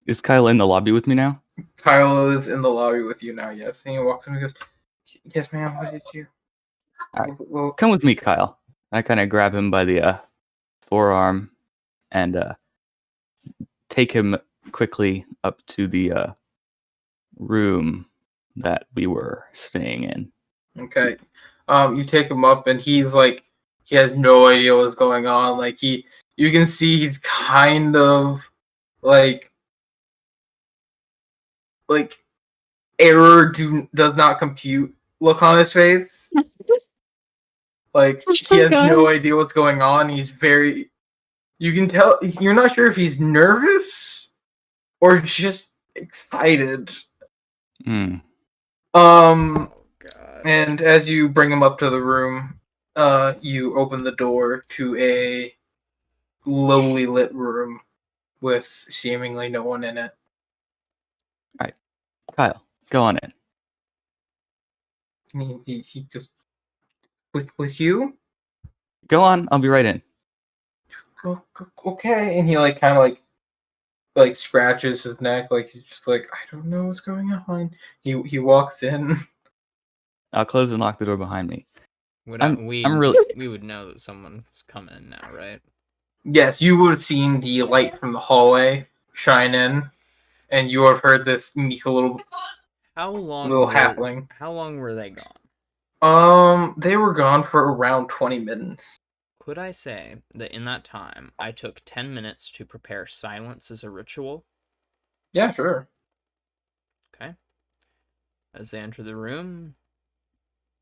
Is Kyle in the lobby with me now? Kyle is in the lobby with you now, yes. And he walks in and goes, yes, ma'am, what did you... Alright. Well, Come with me, Kyle. I kind of grab him by the forearm and take him quickly up to the room that we were staying in. okay. You take him up, and he's like, he has no idea what's going on. Like, you can see he's kind of like error does not compute look on his face. Like, he has no idea what's going on. He's very, you can tell, you're not sure if he's nervous or just excited. Hmm. Oh, God. And as you bring him up to the room, you open the door to a lowly lit room with seemingly no one in it. Alright. Kyle, go on in. He just with you? Go on, I'll be right in. Okay. And he like kind of like scratches his neck, like he's just like, I don't know what's going on. He walks in. I'll close and lock the door behind me. I'm We really... would know that someone's coming now, right? Yes, you would have seen the light from the hallway shine in, and you would have heard this meek little halfling. How long were they gone? They were gone for around 20 minutes. Could I say that in that time, I took 10 minutes to prepare silence as a ritual? Yeah, sure. Okay. As they enter the room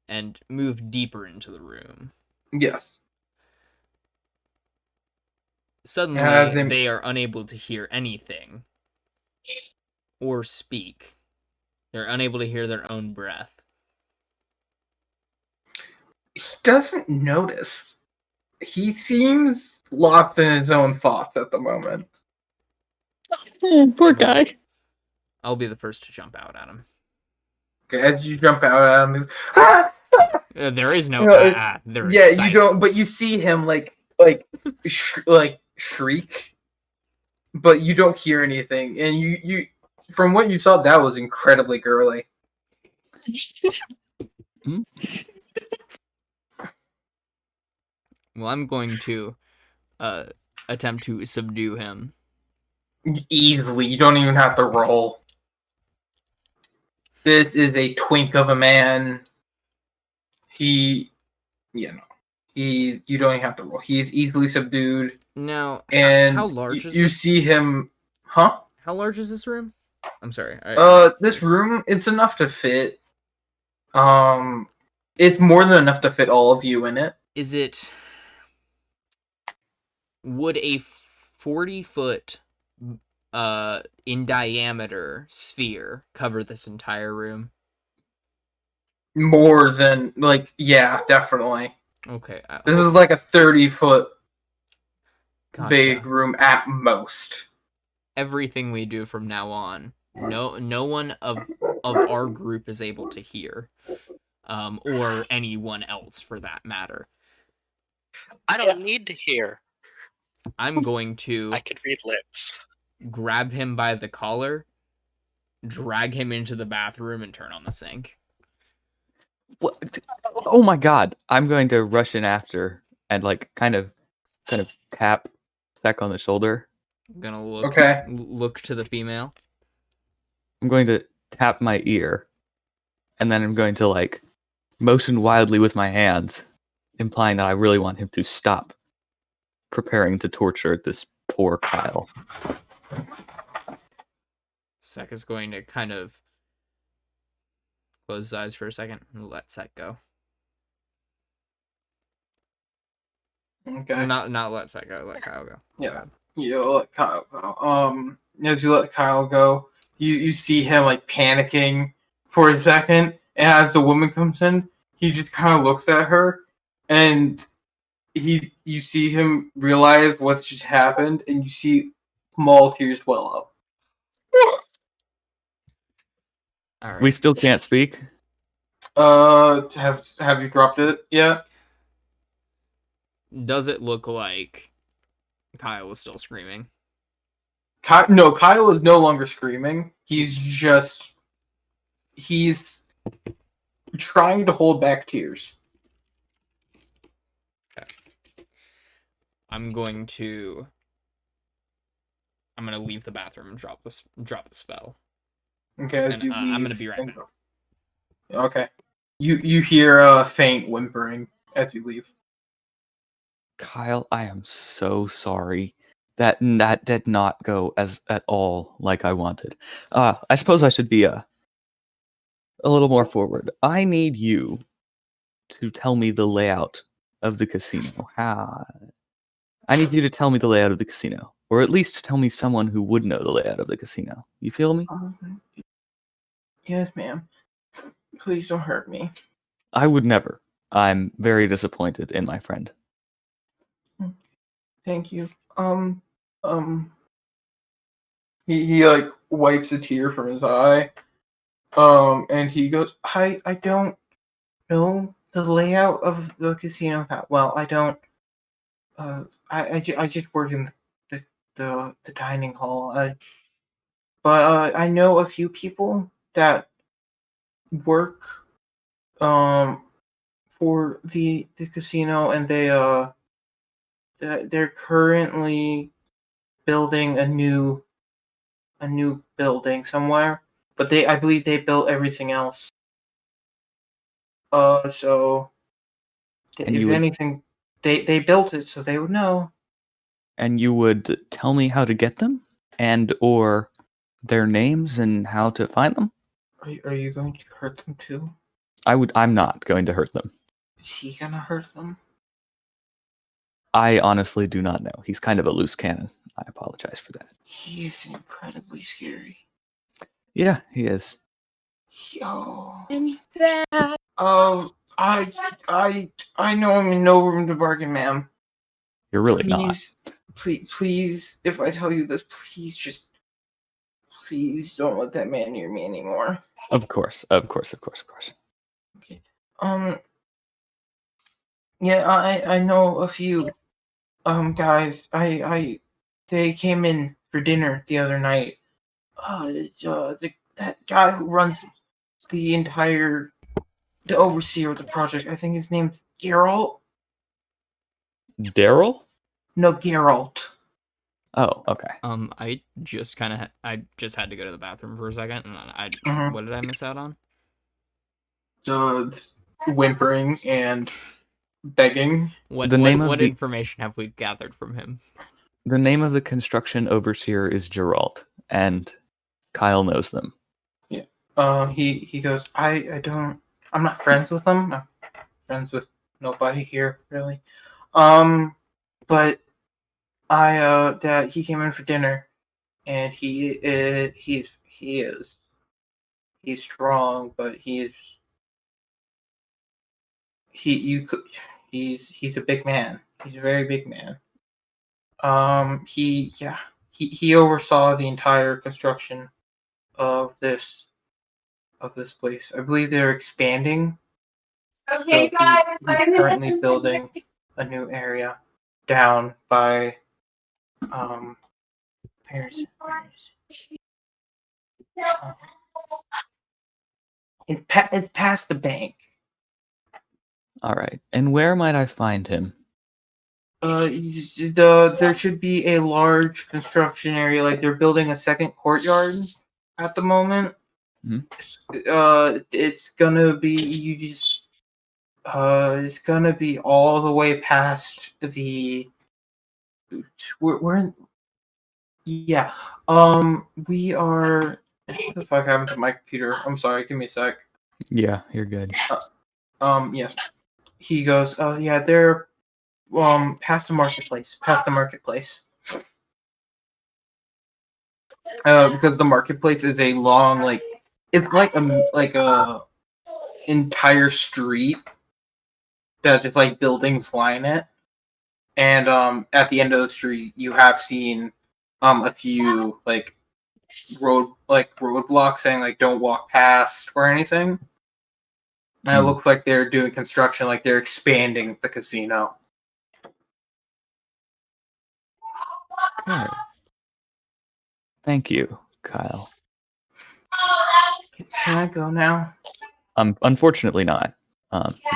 and move deeper into the room. Yes. Suddenly, they are unable to hear anything or speak. They're unable to hear their own breath. He doesn't notice. He seems lost in his own thoughts at the moment. Poor guy. I'll be the first to jump out at him. Okay, as you jump out at him, he's, ah! There is no there is yeah, silence. you don't, but you see him like shriek, but you don't hear anything, and you from what you saw, that was incredibly girly. Well, I'm going to attempt to subdue him. Easily, you don't even have to roll. This is a twink of a man. You don't even have to roll. He is easily subdued. Now, And how large is you this? see him? Huh? How large is this room? I'm sorry. This room, it's enough to fit. It's more than enough to fit all of you in it. Would a 40-foot in diameter sphere cover this entire room? More than yeah, definitely. Okay. This is like a 30-foot Gotcha. big room at most. Everything we do from now on, no one of our group is able to hear, or anyone else for that matter. I don't need to hear. I'm going to I could read lips. grab him by the collar, drag him into the bathroom, and turn on the sink. What? Oh my god! I'm going to rush in after and kind of tap Zach on the shoulder. I'm gonna look to the female. I'm going to tap my ear, and then I'm going to motion wildly with my hands, implying that I really want him to stop preparing to torture this poor Kyle. Sek is going to kind of close his eyes for a second and let Sek go. Okay. Not let Sek go, let Kyle go. Yeah. You let Kyle go. As you let Kyle go, you see him panicking for a second, and as the woman comes in, he just kind of looks at her, and you see him realize what's just happened, and you see small tears well up. All right. We still can't speak. Have you dropped it yet? Does it look like Kyle is still screaming? No, Kyle is no longer screaming. He's trying to hold back tears. I'm gonna leave the bathroom and drop the spell. Okay, as And you leave, I'm gonna be right back. Okay. You hear a faint whimpering as you leave. Kyle, I am so sorry. That did not go at all like I wanted. I suppose I should be a little more forward. I need you to tell me the layout of the casino. I need you to tell me the layout of the casino, or at least tell me someone who would know the layout of the casino. You feel me? Yes, ma'am. Please don't hurt me. I would never. I'm very disappointed in my friend. Thank you. He like wipes a tear from his eye. And he goes, I don't know the layout of the casino that well. I don't. I just work in the dining hall. But I know a few people that work for the casino, and they're currently building a new building somewhere. But I believe they built everything else. So And if anything, they built it so they would know. And you would tell me how to get them, and or their names and how to find them? Are you going to hurt them too? I'm not going to hurt them. Is he gonna hurt them? I honestly do not know. He's kind of a loose cannon. I apologize for that. He is incredibly scary. Yeah, he is. Yo. And that I know I'm in no room to bargain, ma'am. You're really not. Please, if I tell you this, please don't let that man near me anymore. Of course. Okay. Yeah, I know a few guys. They came in for dinner the other night. That guy who runs the overseer of the project. I think his name's Geralt. Daryl? No, Geralt. Oh, okay. I just had to go to the bathroom for a second, and what did I miss out on? Whimpering and begging. What information have we gathered from him? The name of the construction overseer is Geralt, and Kyle knows them. Yeah. He goes, I'm not friends with them. I'm friends with nobody here, really. But that he came in for dinner, and he's strong, but he's a big man. He's a very big man. He oversaw the entire construction of this place. I believe they're expanding. Okay, So guys. he's currently building a new area down by Paris. It's past the bank. All right. And where might I find him? There should be a large construction area. Like they're building a second courtyard at the moment. Mm-hmm. It's gonna be it's gonna be all the way past the. We're in. Yeah. We are. What the fuck happened to my computer? I'm sorry. Give me a sec. Yeah, you're good. Yes. He goes. Yeah. They're past the marketplace. Because the marketplace is a long it's like a entire street that just like buildings line it, and at the end of the street you have seen a few roadblocks saying like don't walk past or anything. And it looks like they're doing construction, like they're expanding the casino. Okay. Thank you, Kyle. Can I go now? Unfortunately not.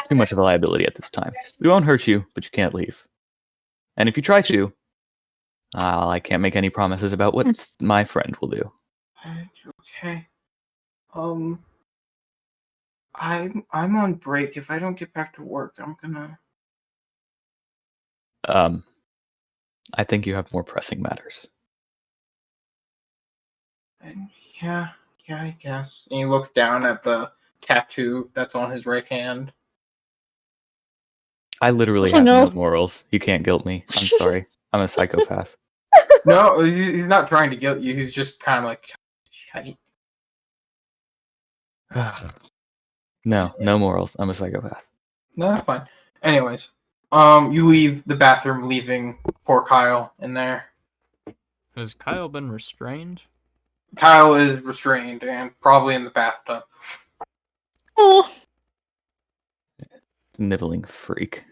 Too much of a liability at this time. We won't hurt you, but you can't leave. And if you try to, I can't make any promises about what my friend will do. Okay. I'm on break. If I don't get back to work, I'm gonna. I think you have more pressing matters. Yeah, I guess. And he looks down at the tattoo that's on his right hand. I literally Oh, have no no. morals. You can't guilt me. I'm sorry. I'm a psychopath. No, he's not trying to guilt you. He's just kind of like. No morals. I'm a psychopath. No, that's fine. Anyways, you leave the bathroom, leaving poor Kyle in there. Has Kyle been restrained? Kyle is restrained and probably in the bathtub. Oh, Nibbling freak.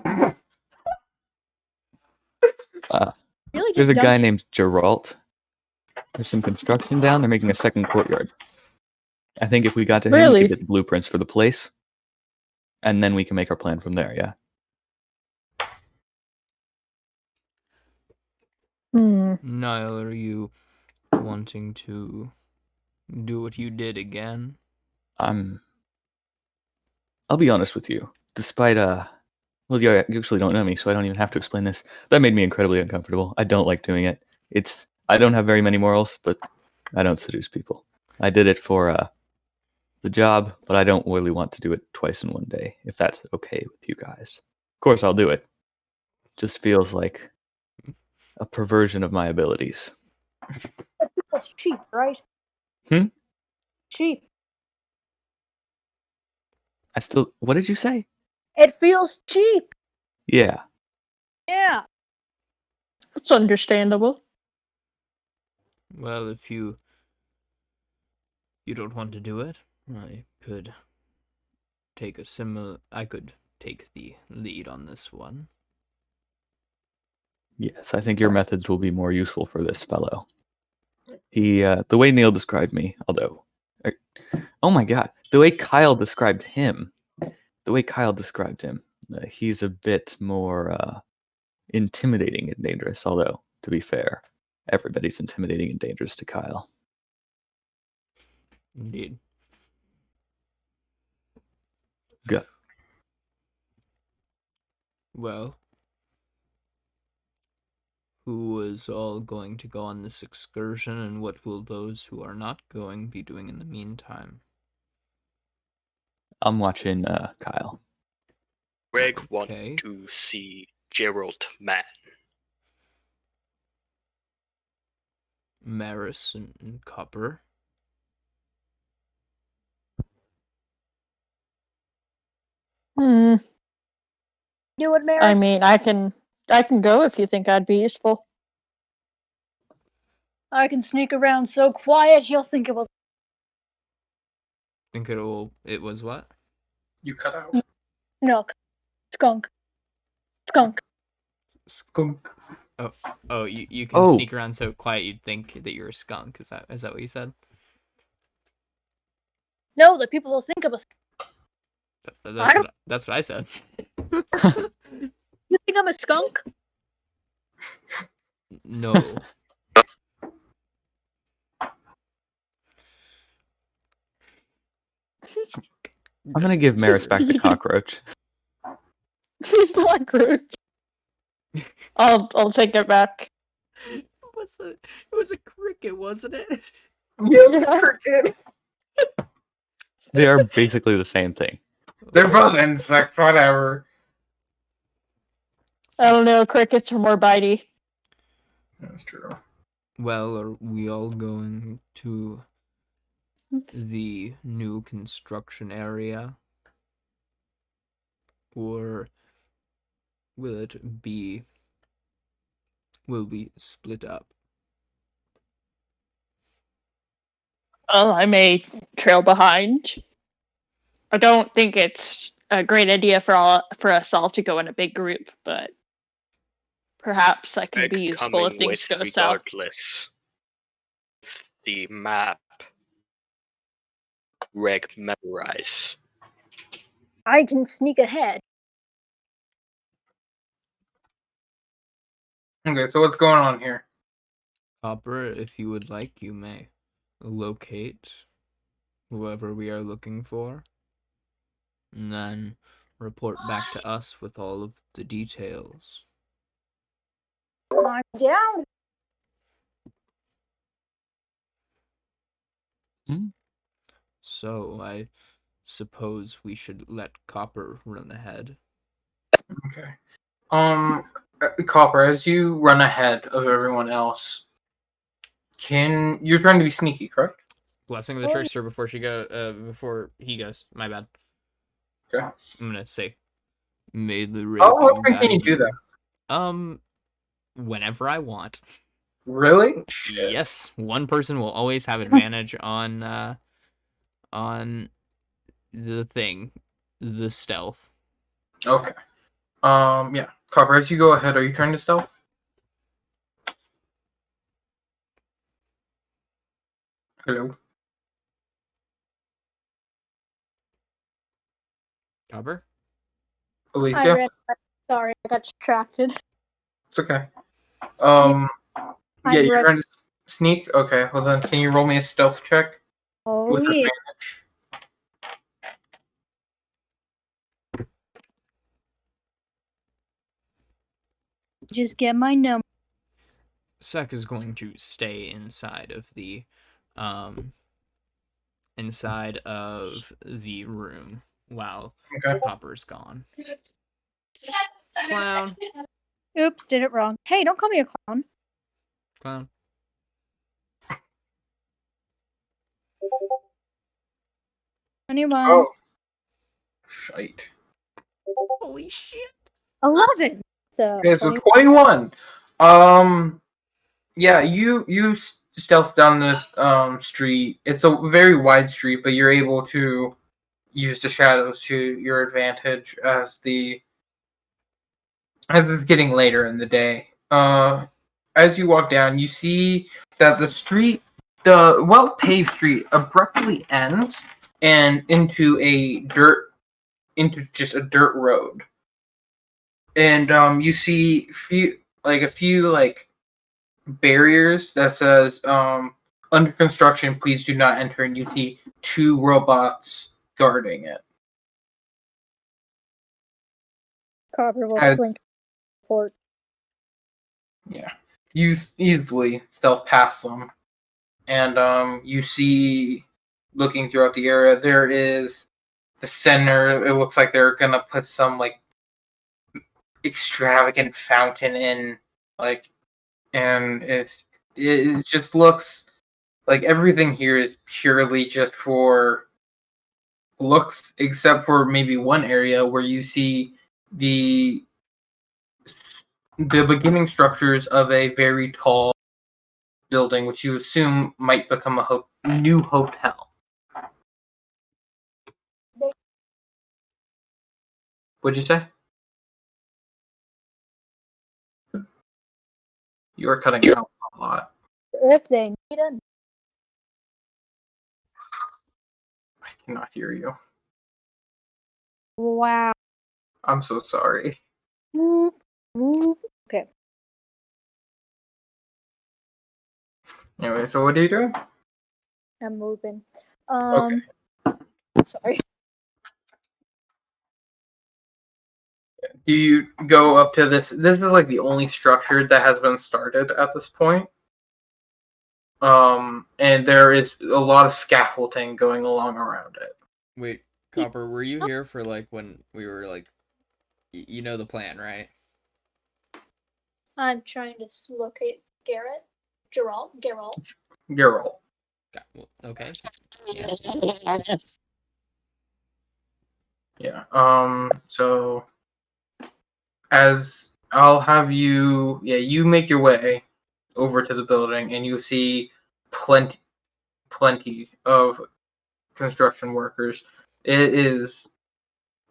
I feel like There's you've a guy done- named Geralt. There's some construction down. They're making a second courtyard. I think if we got to him, we Really? could get the blueprints for the place. And then we can make our plan from there, yeah. Niall, are you wanting to do what you did again? I'll be honest with you. Despite, well, you actually don't know me, so I don't even have to explain this. That made me incredibly uncomfortable. I don't like doing it. I don't have very many morals, but I don't seduce people. I did it for, the job, but I don't really want to do it twice in one day, if that's okay with you guys. Of course, I'll do it. Just feels like a perversion of my abilities. That's cheap, right? Hmm? Cheap. What did you say? It feels cheap. Yeah. Yeah. that's understandable. Well, if you don't want to do it, I could take the lead on this one. Yes, I think your methods will be more useful for this fellow. The way Neil described me, oh my god, the way Kyle described him, he's a bit more intimidating and dangerous, although, to be fair, everybody's intimidating and dangerous to Kyle. Indeed. Good. Well, who is all going to go on this excursion, and what will those who are not going be doing in the meantime? I'm watching Kyle. Greg Okay. want to see Gerald Man. Maris and Copper. Hmm. Do it, Maris. I mean, I can go if you think I'd be useful. I can sneak around so quiet you'll think it was. Think it was what? You cut out. Snook. Skunk. Skunk. Skunk. Oh, you can sneak around so quiet you'd think that you're a skunk. Is that what you said? No, the people will think of us. That's what I said. You think I'm a skunk? No. I'm gonna give Maris back the cockroach. Cockroach. I'll take it back. It was a cricket, wasn't it? Yeah. They are basically the same thing. They're both insects, whatever. I don't know, crickets are more bitey. That's true. Well, are we all going to the new construction area? Or will we split up? Well, I may trail behind. I don't think it's a great idea for us all to go in a big group, but perhaps I can Greg be useful coming if things with go south. regardless. the map reg memorize. I can sneak ahead. Okay, so what's going on here? Copper, if you would like, you may locate whoever we are looking for, and then report back to us with all of the details. I'm down. So I suppose we should let Copper run ahead. Okay. Copper, as you run ahead of everyone else, you're trying to be sneaky, correct? Blessing of the church, sir. Before he goes. My bad. Okay. I'm gonna say, may the How raven often can you guide do that? Whenever I want. Really? Shit. Yes, one person will always have advantage on the stealth. Okay. Yeah. Copper, as you go ahead, are you trying to stealth? Hello? Copper? Alicia? Sorry, I got distracted. It's okay. Yeah, you're ready. trying to sneak? Okay, well then, can you roll me a stealth check Oh with yeah. advantage? Just get my number. Sek is going to stay inside of the room while Okay. Copper's gone. Clown. Oops, did it wrong. Hey, don't call me a clown. Clown. Anyone? Oh. Shite. Holy shit. 11. So, Okay, so 21. Yeah, you stealth down this street. It's a very wide street, but you're able to use the shadows to your advantage as it's getting later in the day. As you walk down, you see that the well-paved street, abruptly ends and into just a dirt road. And you see a few barriers that says under construction, please do not enter, and you see 2 robots guarding it. Copper will As- blink report. Yeah. You easily stealth past them. And you see, looking throughout the area, there is the center. It looks like they're gonna put some extravagant fountain in, and it just looks like everything here is purely just for looks, except for maybe one area where you see the beginning structures of a very tall building, which you assume might become a new hotel. What'd you say? You are cutting out a lot. If they need a I cannot hear you. wow. I'm so sorry. Whoop, whoop. Okay. Anyway, so what are you doing? I'm moving. Okay. Sorry. Do you go up to this? This is like the only structure that has been started at this point. And there is a lot of scaffolding going along around it. Wait, Copper, were you here for when we were you know the plan, right? I'm trying to locate Geralt. Geralt. Okay. Yeah. So as I'll have you, you make your way over to the building, and you see plenty of construction workers. It is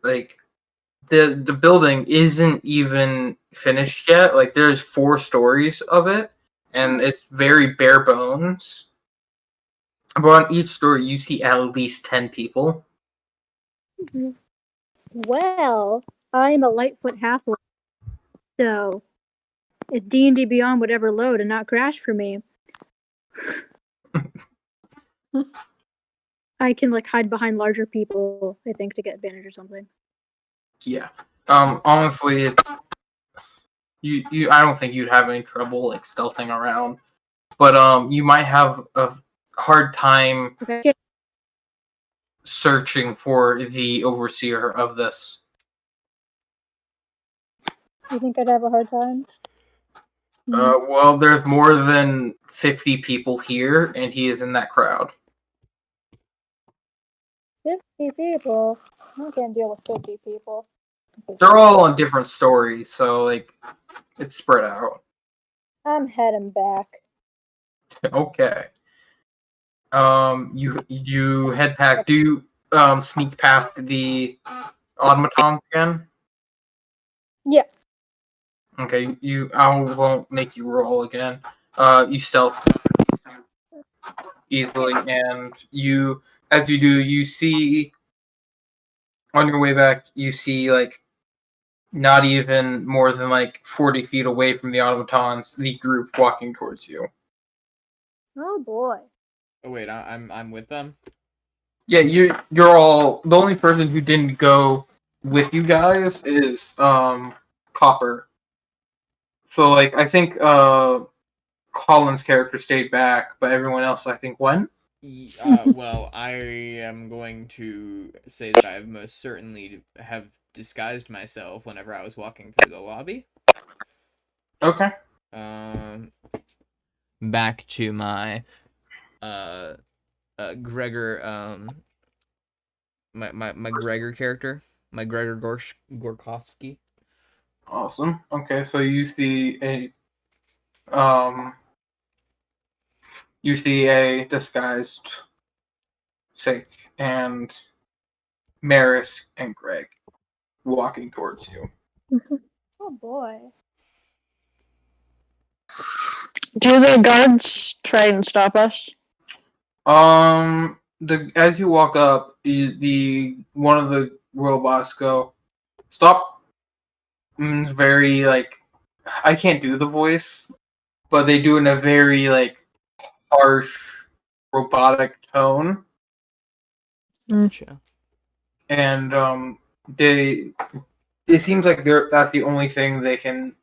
the building isn't even finished yet. There's 4 stories of it, and it's very bare bones. But on each story, you see at least 10 people. Well, I'm a Lightfoot halfling, so if D&D Beyond would ever load and not crash for me, I can like hide behind larger people, I think, to get advantage or something. Yeah. Honestly, it's you. I don't think you'd have any trouble like stealthing around, but you might have a hard time Okay. searching for the overseer of this. You think I'd have a hard time? Well, there's more than 50 people here, and he is in that crowd. 50 people? I can't deal with 50 people. They're all on different stories, so like it's spread out. I'm heading back. Okay. You head back. Do you sneak past the automatons again? Yeah. Okay. I won't make you roll again. You stealth easily, and as you do, you see on your way back. You see like not even more than like 40 feet away from the automatons, the group walking towards you. Oh boy. Oh wait, I'm with them. Yeah, you're all. The only person who didn't go with you guys is Copper. So like I think Colin's character stayed back, but everyone else I think went. Well, I am going to say that I most certainly have disguised myself whenever I was walking through the lobby. Okay. Back to my Gregor my Gregor character, my Gregor Gorkovsky. Awesome. Okay, so um you see a disguised Sake and Maris and Greg walking towards you. Oh boy. Do the guards try and stop us? As you walk up, one of the robots go, stop. It's very like I can't do the voice, but they do in a very like harsh robotic tone, Gotcha. and it seems like that's the only thing they can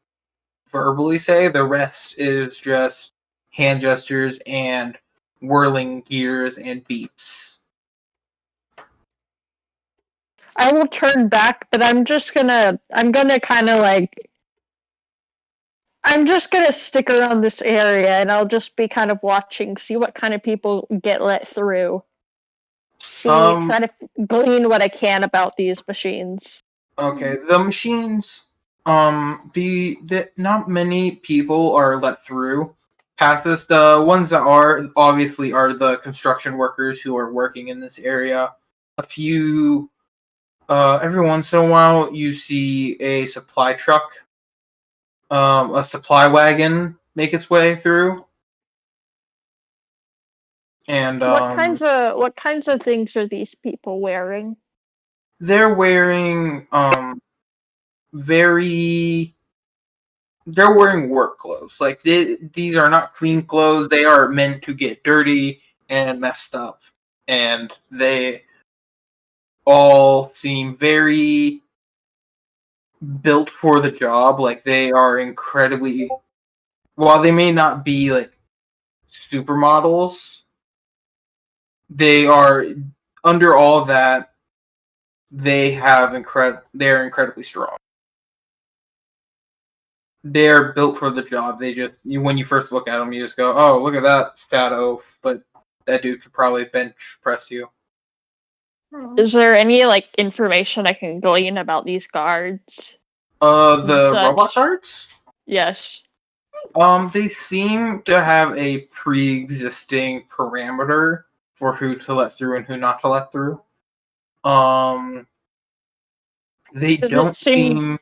verbally say. The rest is just hand gestures and whirling gears and beeps. I will turn back, but I'm gonna kind of like, I'm just gonna stick around this area and I'll just be kind of watching, see what kind of people get let through. See, kind of glean what I can about these machines. Okay, the machines, not many people are let through past this. The ones that are obviously are the construction workers who are working in this area. A few, every once in a while, you see a supply truck, a supply wagon make its way through, and What kinds of things are these people wearing? they're wearing very they're wearing work clothes. Like these are not clean clothes. They are meant to get dirty and messed up, and they all seem very built for the job. Like they are incredibly. While they may not be like supermodels, they are under all that. They have They're incredibly strong. They're built for the job. When you first look at them, you just go, "Oh, look at that stat oaf!" But that dude could probably bench press you. Is there any like information I can glean about these guards? The Such. robot guards? Yes. They seem to have a pre-existing parameter for who to let through and who not to let through. They Does it don't seem- seem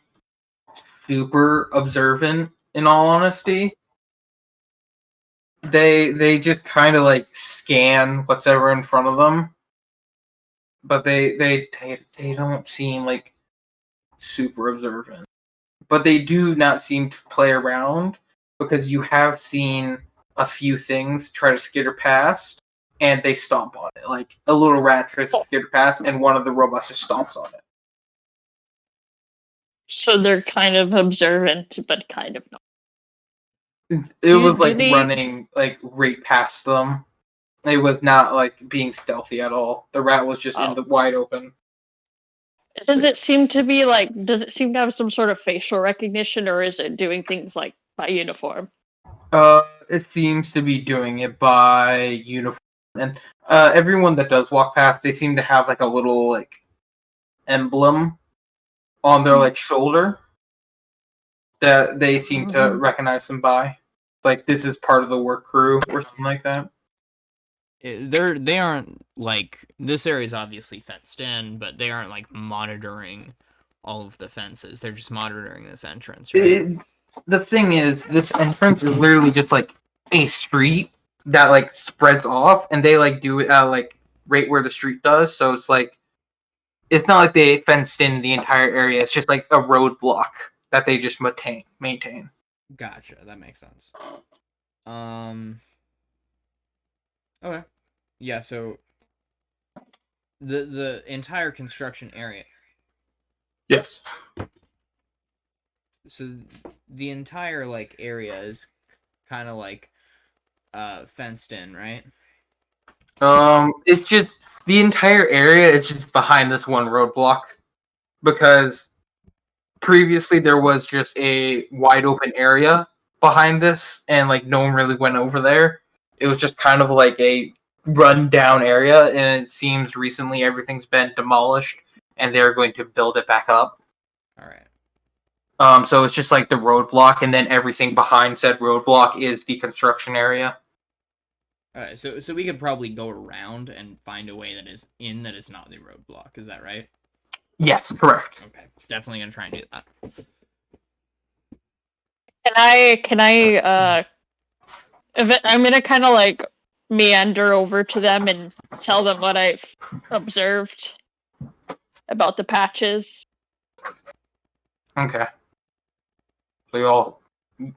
super observant, in all honesty. They just kind of like scan what's ever in front of them, but they don't seem like super observant. But they do not seem to play around, because you have seen a few things try to skitter past, and they stomp on it. Like a little rat tries to skitter past, and one of the robots just stomps on it. So they're kind of observant, but kind of not. It was Do like they- running like right past them. It was not like being stealthy at all. The rat was just in Oh. the wide open. Does it seem to be like? Does it seem to have some sort of facial recognition, or is it doing things like by uniform? It seems to be doing it by uniform, and everyone that does walk past, they seem to have like a little like emblem on their like shoulder that they seem to recognize them by. It's like this is part of the work crew or something like that. They aren't like, this area is obviously fenced in, but they aren't like monitoring all of the fences. They're just monitoring this entrance, right? The thing is, this entrance is literally just like a street that like spreads off, and they like do it like right where the street does. So it's like it's not like they fenced in the entire area. It's just like a roadblock that they just maintain. Gotcha, that makes sense. Okay. Yeah, so the entire construction area. Yes. So the entire like area is kind of like fenced in, right? It's just the entire area is just behind this one roadblock, because previously there was just a wide open area behind this, and like no one really went over there. It was just kind of like a run down area, and it seems recently everything's been demolished and they're going to build it back up. All right. So it's just like the roadblock, and then everything behind said roadblock is the construction area. All right, so we could probably go around and find a way that is not the roadblock. Is that right? Yes, correct. Okay, definitely gonna try and do that. I'm gonna kind of like meander over to them and tell them what I've observed about the patches. Okay. So you all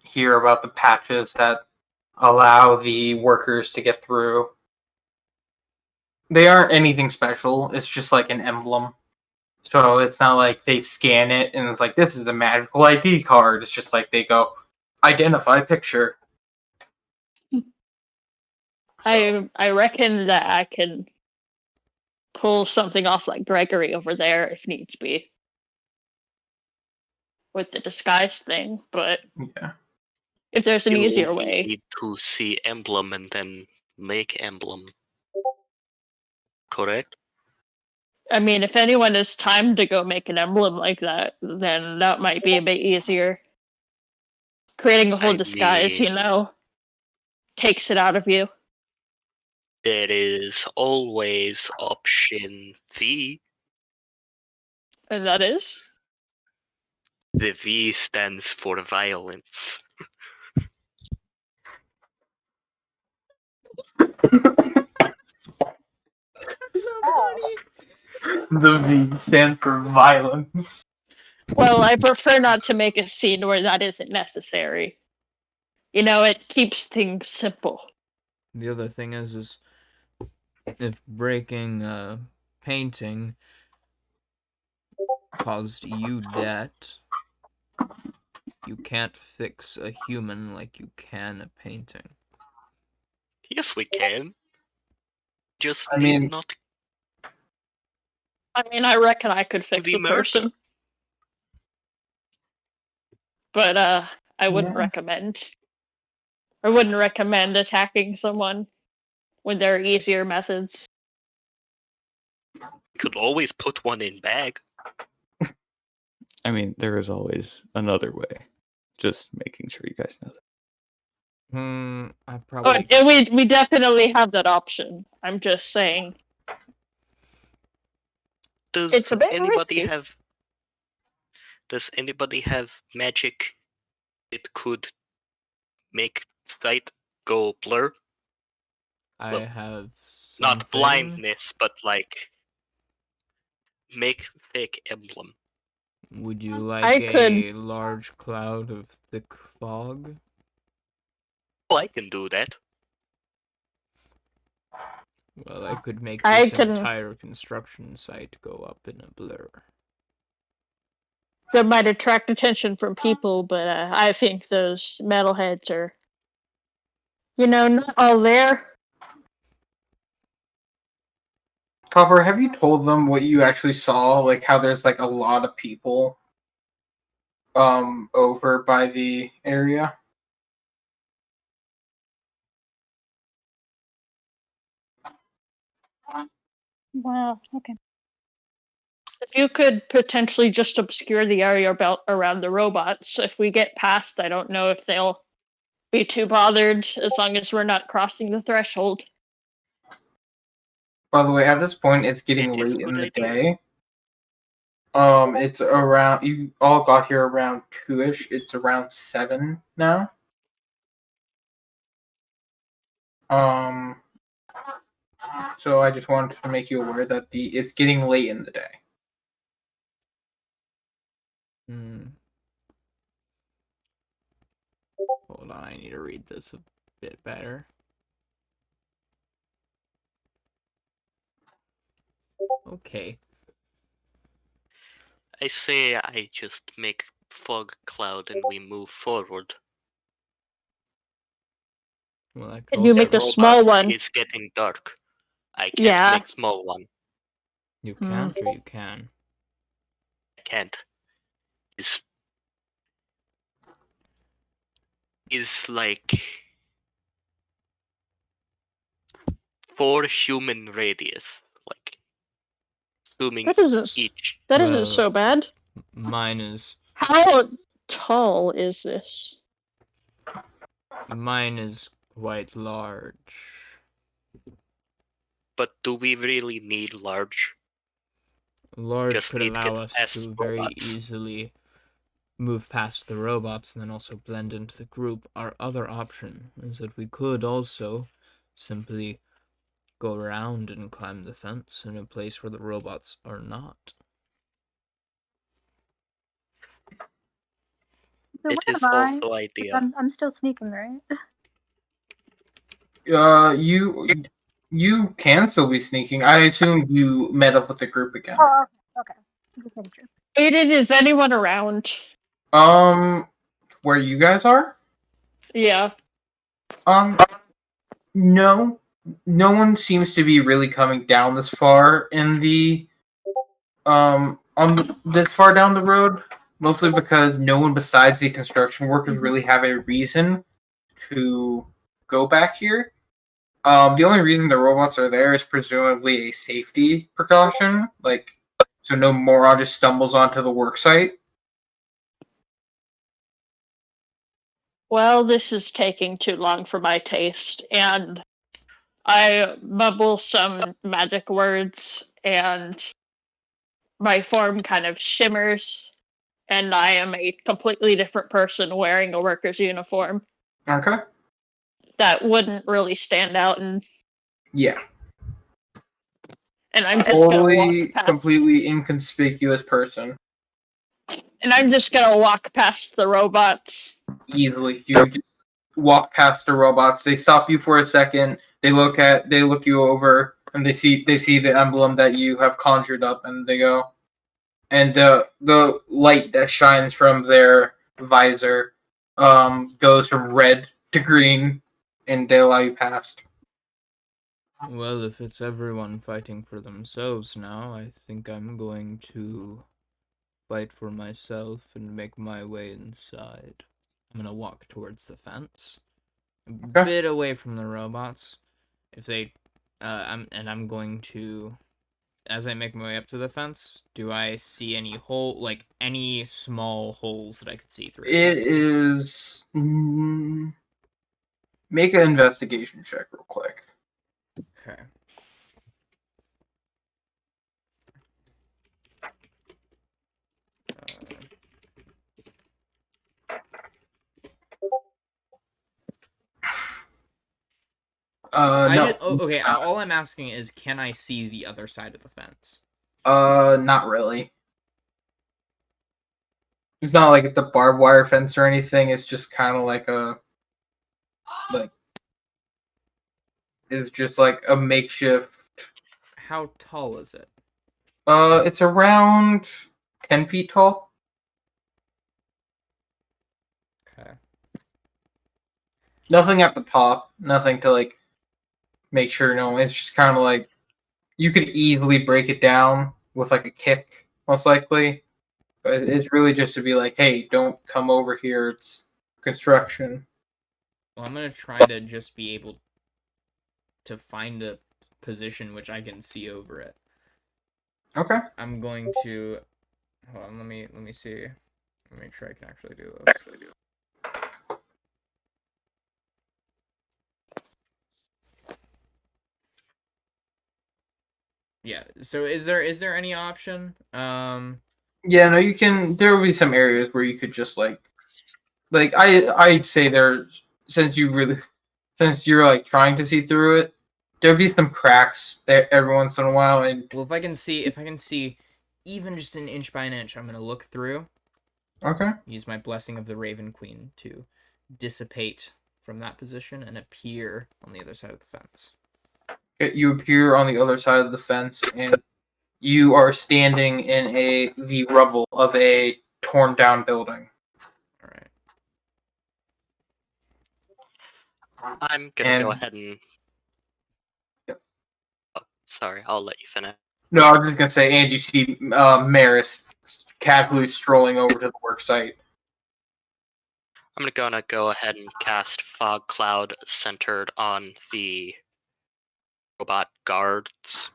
hear about the patches that allow the workers to get through. They aren't anything special. It's just like an emblem. So it's not like they scan it and it's like, this is a magical ID card. It's just like they go, identify picture. I reckon that I can pull something off like Gregory over there if needs be. With the disguise thing, but Yeah. if there's an You easier only way. need to see emblem and then make emblem. Correct? I mean, if anyone has time to go make an emblem like that, then that might be a bit easier. Creating a whole I disguise, mean- takes it out of you. There is always option V. And that is? The V stands for violence. The V stands for violence. Well, I prefer not to make a scene where that isn't necessary. It keeps things simple. The other thing is if breaking a painting caused you debt, you can't fix a human like you can a painting. Yes, we can. Just I need mean- not I reckon I could fix The a person. But I wouldn't Yes. recommend. I wouldn't recommend attacking someone when there are easier methods. could always put one in bag. I mean, there is always another way. Just making sure you guys know that. I Oh, probably and we definitely have that option. I'm just saying. Does It's a bit anybody risky. have Does anybody have magic it could make sight go blur. I Well, have Not something. blindness, but like make fake emblem. Would you like I could- a large cloud of thick fog? Oh, I can do that. Well, I could make I this can- entire construction site go up in a blur. That might attract attention from people, but I think those metalheads are, not all there. Copper, have you told them what you actually saw? Like how there's like a lot of people over by the area? Wow. Okay. If you could potentially just obscure the area about around the robots, if we get past, I don't know if they'll be too bothered as long as we're not crossing the threshold. By the way, at this point, it's getting It is a late in good the idea. day. It's around. You all got here around 2-ish. It's around 7 now. So I just wanted to make you aware that it's getting late in the day. Hold on, I need to read this a bit better. Okay. I say I just make fog cloud and we move forward. Well, I could Can you also... make a small one? It's getting dark. I can't Yeah. make small one. You can't or you can? I can't. Is like 4 human radius, like zooming That isn't each. that Well, isn't so bad. Mine is How tall is this? quite large. But do we really need large? Large Just could need to allow get us past to very robots. easily move past the robots and then also blend into the group. Our other option is that we could also simply go around and climb the fence in a place where the robots are not. So It where is am I? also 'Cause idea. I'm still sneaking, right? You can still be sneaking. I assume you met up with the group again. Oh, okay. Just making sure. Aidan, is anyone around? Where you guys are? Yeah. No. No one seems to be really coming down this far in the this far down the road. Mostly because no one besides the construction workers really have a reason to go back here. The only reason the robots are there is presumably a safety precaution, like so no moron just stumbles onto the work site. Well, this is taking too long for my taste, and I mumble some magic words, and my form kind of shimmers, and I am a completely different person wearing a worker's uniform. Okay. That wouldn't really stand out, and Yeah. I'm just gonna Totally, walk past. completely inconspicuous person. And I'm just gonna walk past the robots. Easily, you just walk past the robots. They stop you for a second. They look you over, and they see the emblem that you have conjured up, and they go. And the light that shines from their visor goes from red to green, and they allow you past. Well, if it's everyone fighting for themselves now, I think I'm going to fight for myself and make my way inside. I'm gonna walk towards the fence, a bit away from the robots. If they, I'm going to, as I make my way up to the fence, do I see any any small holes that I could see through? It is. Make an investigation check real quick. Okay. No. Okay, all I'm asking is, can I see the other side of the fence? Not really. It's not like it's a barbed wire fence or anything. It's just kind of like it's just like a makeshift. How tall is it? It's around 10 feet tall. Okay. Nothing at the top. Nothing to like make sure. No, it's just kind of like you could easily break it down with like a kick, most likely. But it's really just to be like, hey, don't come over here. It's construction. Well, I'm gonna try to just be able to find a position which I can see over it. Okay. I'm going to hold on. Let me see. Let me make sure I can actually do this. Yeah. So is there any option? Yeah, no, you can. There will be some areas where you could just like I'd say there's since you're like trying to see through it, there'll be some cracks there every once in a while, and Well, if I can see even just an inch by an inch, I'm gonna look through. okay. Use my blessing of the Raven Queen to dissipate from that position and appear on the other side of the fence. You appear on the other side of the fence, and you are standing in the rubble of a torn down building. All right. I'm gonna go And- ahead and. Yep. Oh, sorry, I'll let you finish. No, I was just gonna say, and you see Maris casually strolling over to the work site. I'm gonna go ahead and cast Fog Cloud centered on the robot guards.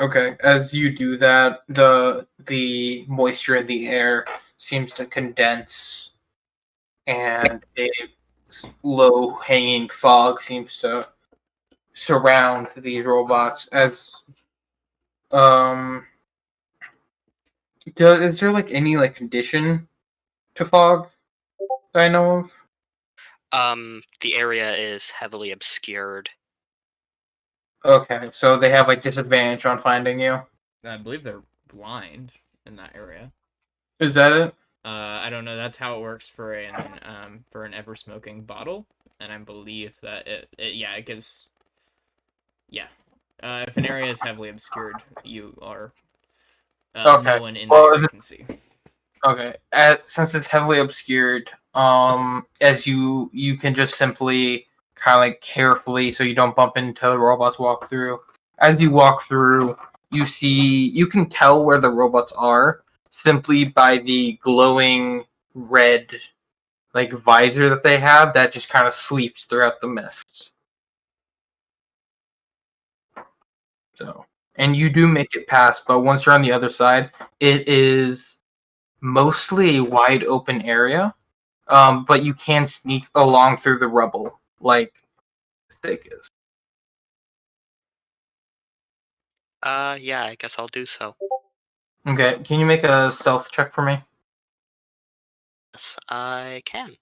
Okay, as you do that, the moisture in the air seems to condense, and a low hanging fog seems to surround these robots. As is there like any like condition to fog that I know of? The area is heavily obscured. Okay, so they have like disadvantage on finding you. I believe they're blind in that area. Is that it? I don't know. That's how it works for an ever smoking bottle, and I believe that it gives. Yeah. If an area is heavily obscured, you are. Okay. No one in Well, the area can see. Okay, since it's heavily obscured, as you can just simply kind of like carefully, so you don't bump into the robots walk through. As you walk through, you can tell where the robots are simply by the glowing red like visor that they have that just kind of sweeps throughout the mist. So, and you do make it past, but once you're on the other side, it is mostly a wide open area, but you can sneak along through the rubble like Stick is. Yeah, I guess I'll do so. Okay, can you make a stealth check for me? Yes, I can.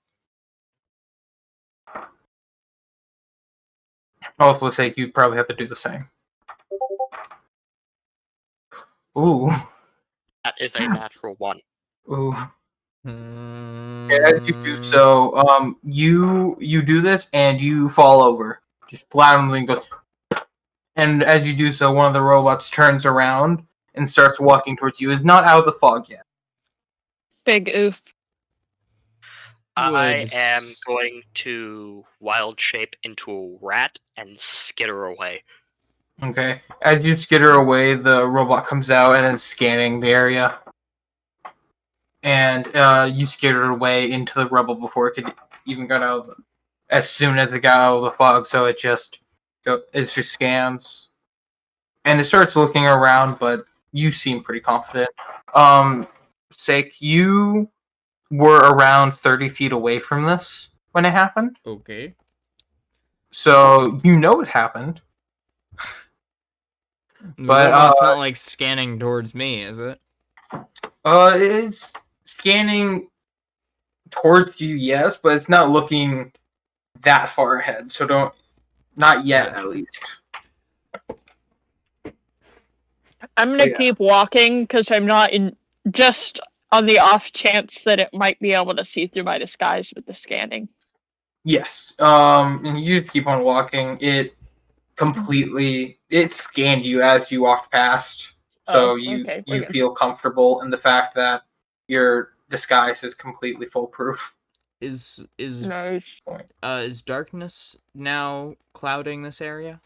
Oh, for the sake, you probably have to do the same. Ooh, That is a natural 1. ooh. As you do so, you do this and you fall over, just flatly goes. And as you do so, one of the robots turns around and starts walking towards you. Is not out of the fog yet. Big oof. I Would am s- going to wild shape into a rat and skitter away. Okay. As you skitter away, the robot comes out and is scanning the area. And you skittered away into the rubble before it could even get out of the, as soon as it got out of the fog, so it just scans. And it starts looking around, but you seem pretty confident. Sake, you were around 30 feet away from this when it happened. Okay. So you know it happened. The But robot's not like scanning towards me, is it? it's scanning towards you, yes, but it's not looking that far ahead. So don't. Not yet, at least. I'm gonna Yeah. keep walking because I'm not in. Just on the off chance that it might be able to see through my disguise with the scanning. Yes. And you just keep on walking. It scanned you as you walked past. So you Okay, we're good. feel comfortable in the fact that your disguise is completely foolproof. Is Nice. is darkness now clouding this area?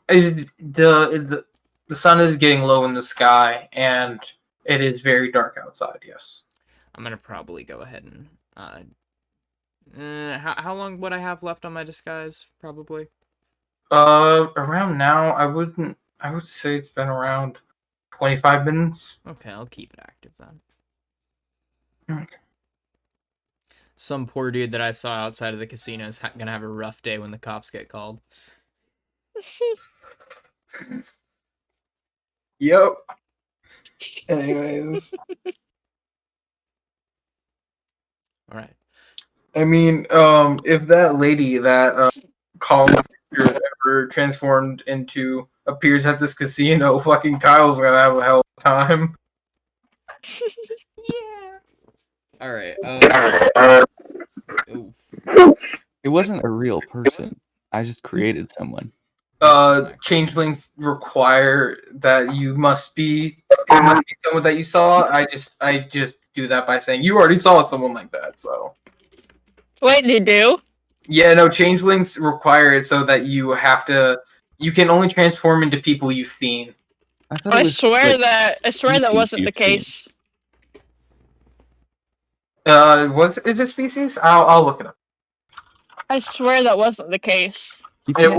Is the sun is getting low in the sky and it is very dark outside, yes. I'm gonna probably go ahead and how long would I have left on my disguise? Probably. Around now I would say it's been around 25 minutes. Okay, I'll keep it active then. Okay. Some poor dude that I saw outside of the casino is gonna have a rough day when the cops get called. Yep. Anyways. All right. I mean, if that lady that Colin ever transformed into appears at this casino, fucking Kyle's gonna have a hell of a time. Yeah. All right. Ooh. It wasn't a real person. I just created someone. Changelings require that you must be someone that you saw. I just do that by saying you already saw someone like that, so. Wait, you do? Yeah, no, changelings require it so that you can only transform into people you've seen. I thought it I was swear like, that wasn't the you've seen. case. Is it species? I'll look it up. I swear that wasn't the case. You It can't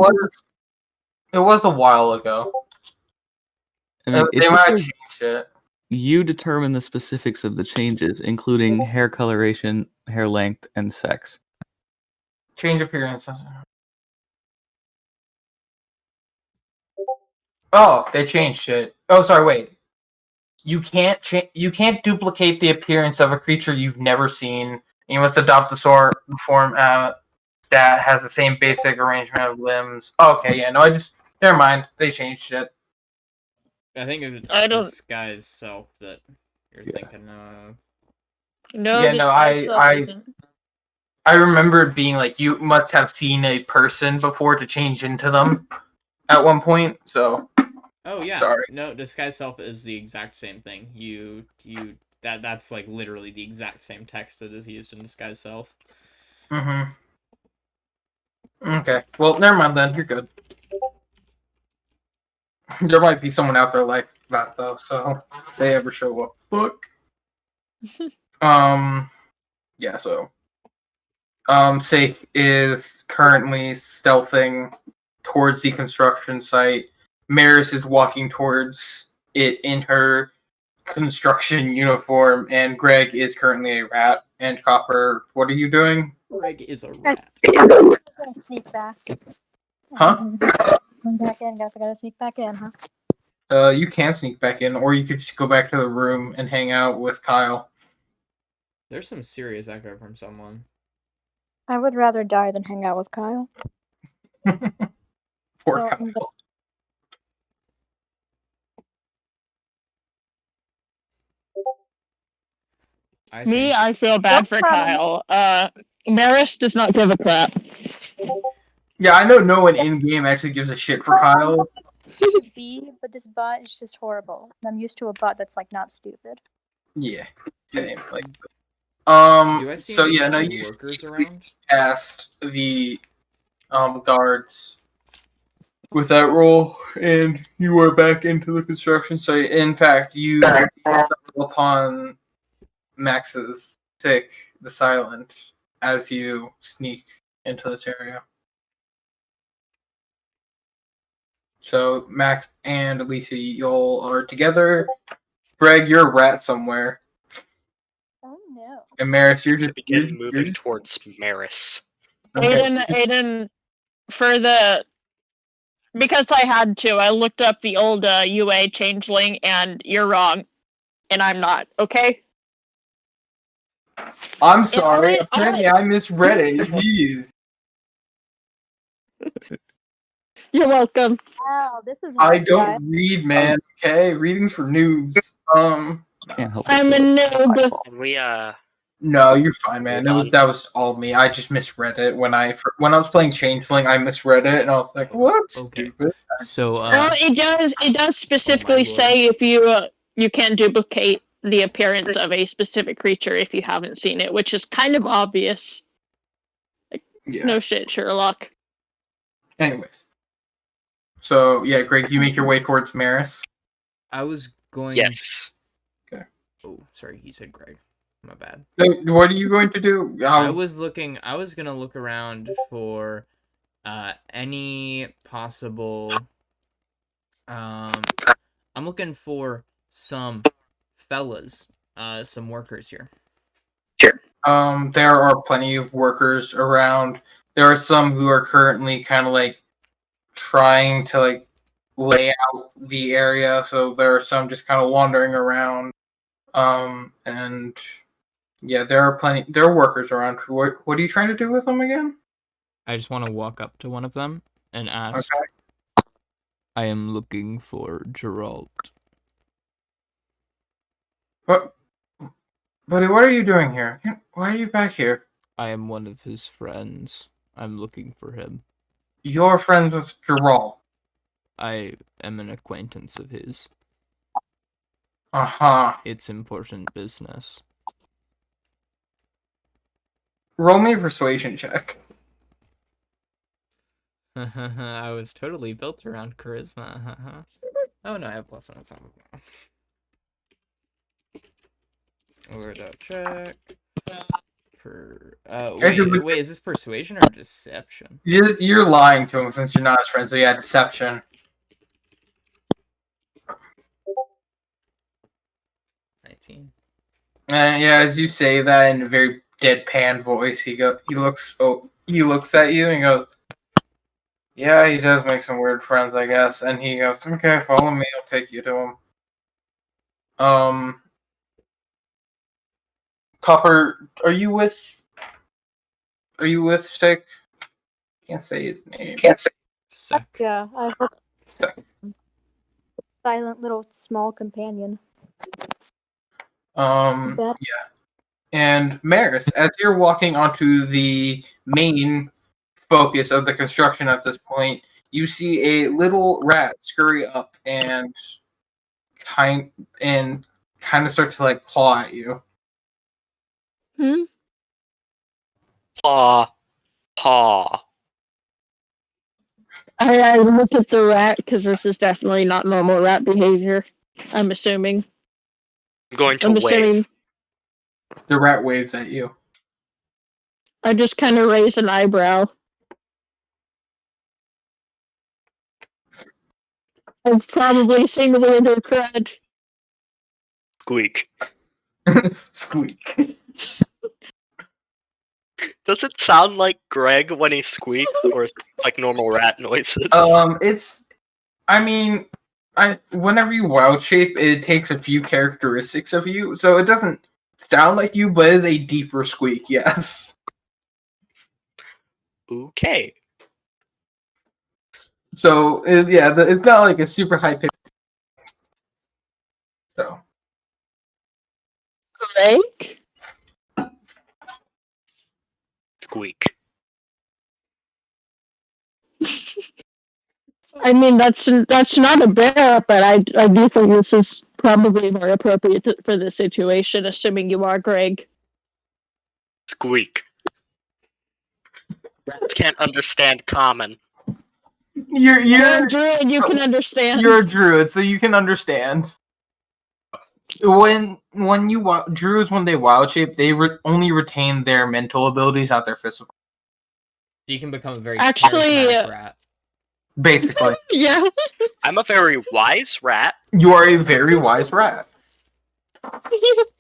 was a while ago. I mean, They might have changed it. you determine the specifics of the changes, including hair coloration, hair length, and sex. Change appearance. Oh, they changed it. Oh, sorry, wait. You can't duplicate the appearance of a creature you've never seen. You must adopt the form that has the same basic arrangement of limbs. Okay, yeah, no, never mind. They changed it. I think it's I don't- disguise self that you're thinking of. No, Yeah, no, I remember it being like you must have seen a person before to change into them at one point. So. Oh yeah. Sorry. No, disguise self is the exact same thing. That's like literally the exact same text that is used in disguise self. Mm-hmm. Okay. Well, never mind then. You're good. There might be someone out there like that though, so if they ever show up. Fuck. Yeah, so Sake is currently stealthing towards the construction site. Maris is walking towards it in her construction uniform, and Greg is currently a rat. And Copper, what are you doing? Greg is a rat. Sneak back. Huh? Come back in. Guess I gotta sneak back in, huh? You can sneak back in, or you could just go back to the room and hang out with Kyle. There's some serious echo from someone. I would rather die than hang out with Kyle. Poor So, Kyle. I feel bad for Kyle. Maris does not give a crap. Yeah, I know no one in game actually gives a shit for Kyle. B, but this bot is just horrible. I'm used to a bot that's like not stupid. Yeah, same. Like, Do I see so any yeah, no, fucking you workers just around? past the guards with that roll, and you are back into the construction site. In fact, you stumble upon Max's Tick, the Silent, as you sneak into this area. So Max and Alicia, y'all are together. Greg, you're a rat somewhere. Oh no. And Maris, you're just Begin moving towards Maris. Okay. Aidan, because I had to, I looked up the old UA changeling, and you're wrong, and I'm not. Okay. I'm sorry. Alright, Apparently, I misread it. Jeez. You're welcome. Wow, this is I nice, guys. don't read, man. Okay, reading's for noobs. Can't help I'm a noob. And we No, you're fine, man. Hold on. That was all me. I just misread it when I was playing Changeling. I misread it, and I was like, "What? Okay. Stupid." So, Well, it does specifically lord. say if you can't duplicate the appearance of a specific creature if you haven't seen it, which is kind of obvious. Yeah. No shit, Sherlock. Anyways, so yeah, Greg, you make your way towards Maris. I was going. yes. Oh, sorry, he said Greg. My bad. What are you going to do? I was gonna look around for any possible. I'm looking for some fellas, some workers here. There are plenty of workers around. There are some who are currently kind of like trying to like lay out the area. So there are some just kind of wandering around. And yeah, there are workers around. What are you trying to do with them again? I just want to walk up to one of them and ask. Okay. I am looking for Geralt. What, buddy? What are you doing here? Why are you back here? I am one of his friends. I'm looking for him. You're friends with Geralt. I am an acquaintance of his. Uh-huh. It's important business. Roll me a persuasion check. I was totally built around charisma. Oh no, I have +1. It's not Word out check. Wait, is this persuasion or deception? You're lying to him since you're not his friend, so yeah, deception. 19. Yeah, as you say that in a very deadpan voice, he looks at you and he goes, "Yeah, he does make some weird friends, I guess." And he goes, "Okay, follow me. I'll take you to him." Copper, are you with Stick? Can't say his name. Sec. Yeah, I hope Stick. silent little small companion. Yeah. That- And Maris, as you're walking onto the main focus of the construction at this point, you see a little rat scurry up and kind of start to like claw at you. Paw. Paw. I look at the rat because this is definitely not normal rat behavior. I'm assuming. I'm going to I'm wave. assuming. The rat waves at you. I just kind of raise an eyebrow. I've probably seen weirder crud. Squeak. Squeak. Does it sound like Greg when he squeaks, or is it like normal rat noises? Whenever you wild shape, it takes a few characteristics of you, so it doesn't sound like you, but it's a deeper squeak, yes. Okay. So, it's not like a super high pitch. So. Greg? Squeak. I mean, that's not a bear, but I do think this is probably more appropriate for the situation, assuming you are Greg. Squeak. Rats can't understand common. You're a druid, you can understand. You're a druid, so you can understand. When druids, when they wild shape, they only retain their mental abilities, not their physical. You can become a very Actually, charismatic rat. Basically. Yeah. I'm a very wise rat. You are a very wise rat. It's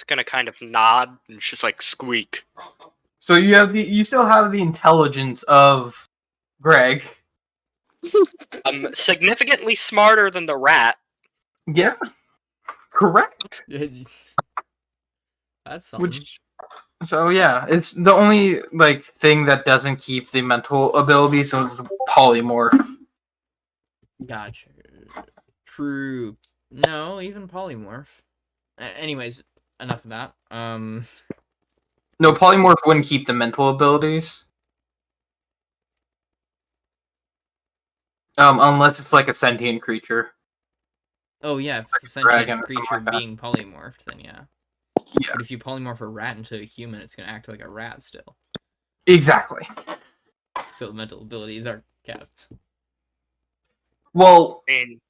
gonna kind of nod and just like squeak. So you still have the intelligence of Greg. I'm significantly smarter than the rat. Yeah. Correct. That's something. So yeah, it's the only like thing that doesn't keep the mental ability, so it's polymorph. Gotcha. True. No, even polymorph. Anyways, enough of that. No, polymorph wouldn't keep the mental abilities. Unless it's like a sentient creature. Oh yeah, if it's a dragon sentient or something creature like that. being polymorphed, then yeah. Yeah. But if you polymorph a rat into a human, it's gonna act like a rat still. Exactly. So the mental abilities are kept. Well, I mean,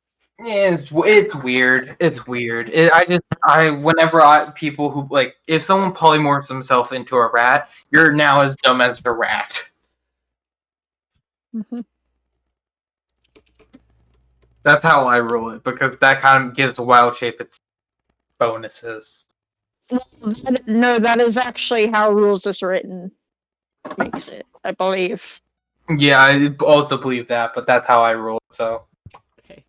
yeah, it's weird. It's weird. Whenever people who like, if someone polymorphs himself into a rat, you're now as dumb as the rat. Mhm. That's how I rule it, because that kind of gives the wild shape its bonuses. No, that is actually how rules is written. Makes it, I believe. Yeah, I also believe that, but that's how I rule it, so. Okay.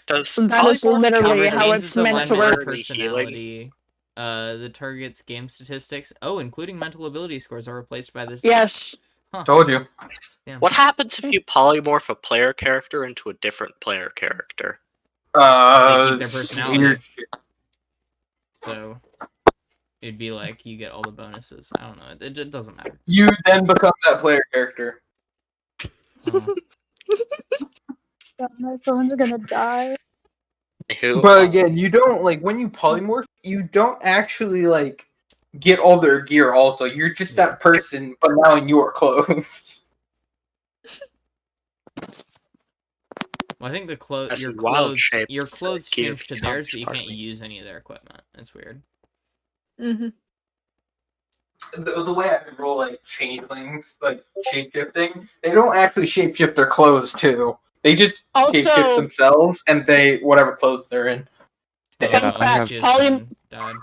does That is polymorph literally count how as Retains it's its meant to alignment work. and temporarily healing? personality. The target's game statistics. Oh, including mental ability scores are replaced by this. Yes. Told you. Damn. What happens if you polymorph a player character into a different player character? They keep their Weird personality. shit. So it'd be like you get all the bonuses. I don't know. It doesn't matter. You then become that player character. Oh. God, my phone's gonna die. Who? But again, you don't like when you polymorph, you don't actually like get all their gear also. You're just Yeah. that person, but now in your clothes. Well, I think the As your in wild clothes shape, your clothes the gear change to theirs, but you can't becomes use any of their equipment. That's weird. Mm-hmm. The way I roll like changelings, like shapeshifting, they don't actually shapeshift their clothes too. They just shapeshift Also, themselves and they whatever clothes they're in. Stay Fun in. I have- fact, Alicia's friend died.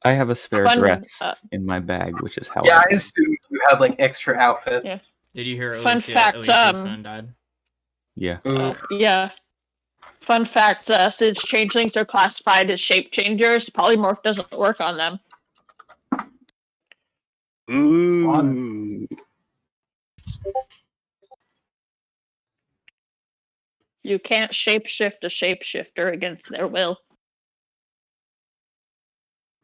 I have a spare Fun- dress uh, in my bag, which is how Yeah, I I assumed you had like extra outfits. Yeah. Did you hear Fun fact, Alicia's friend died? Yeah. Ooh. Yeah. Fun fact, since changelings are classified as shape changers, polymorph doesn't work on them. Ooh. You can't shapeshift a shapeshifter against their will.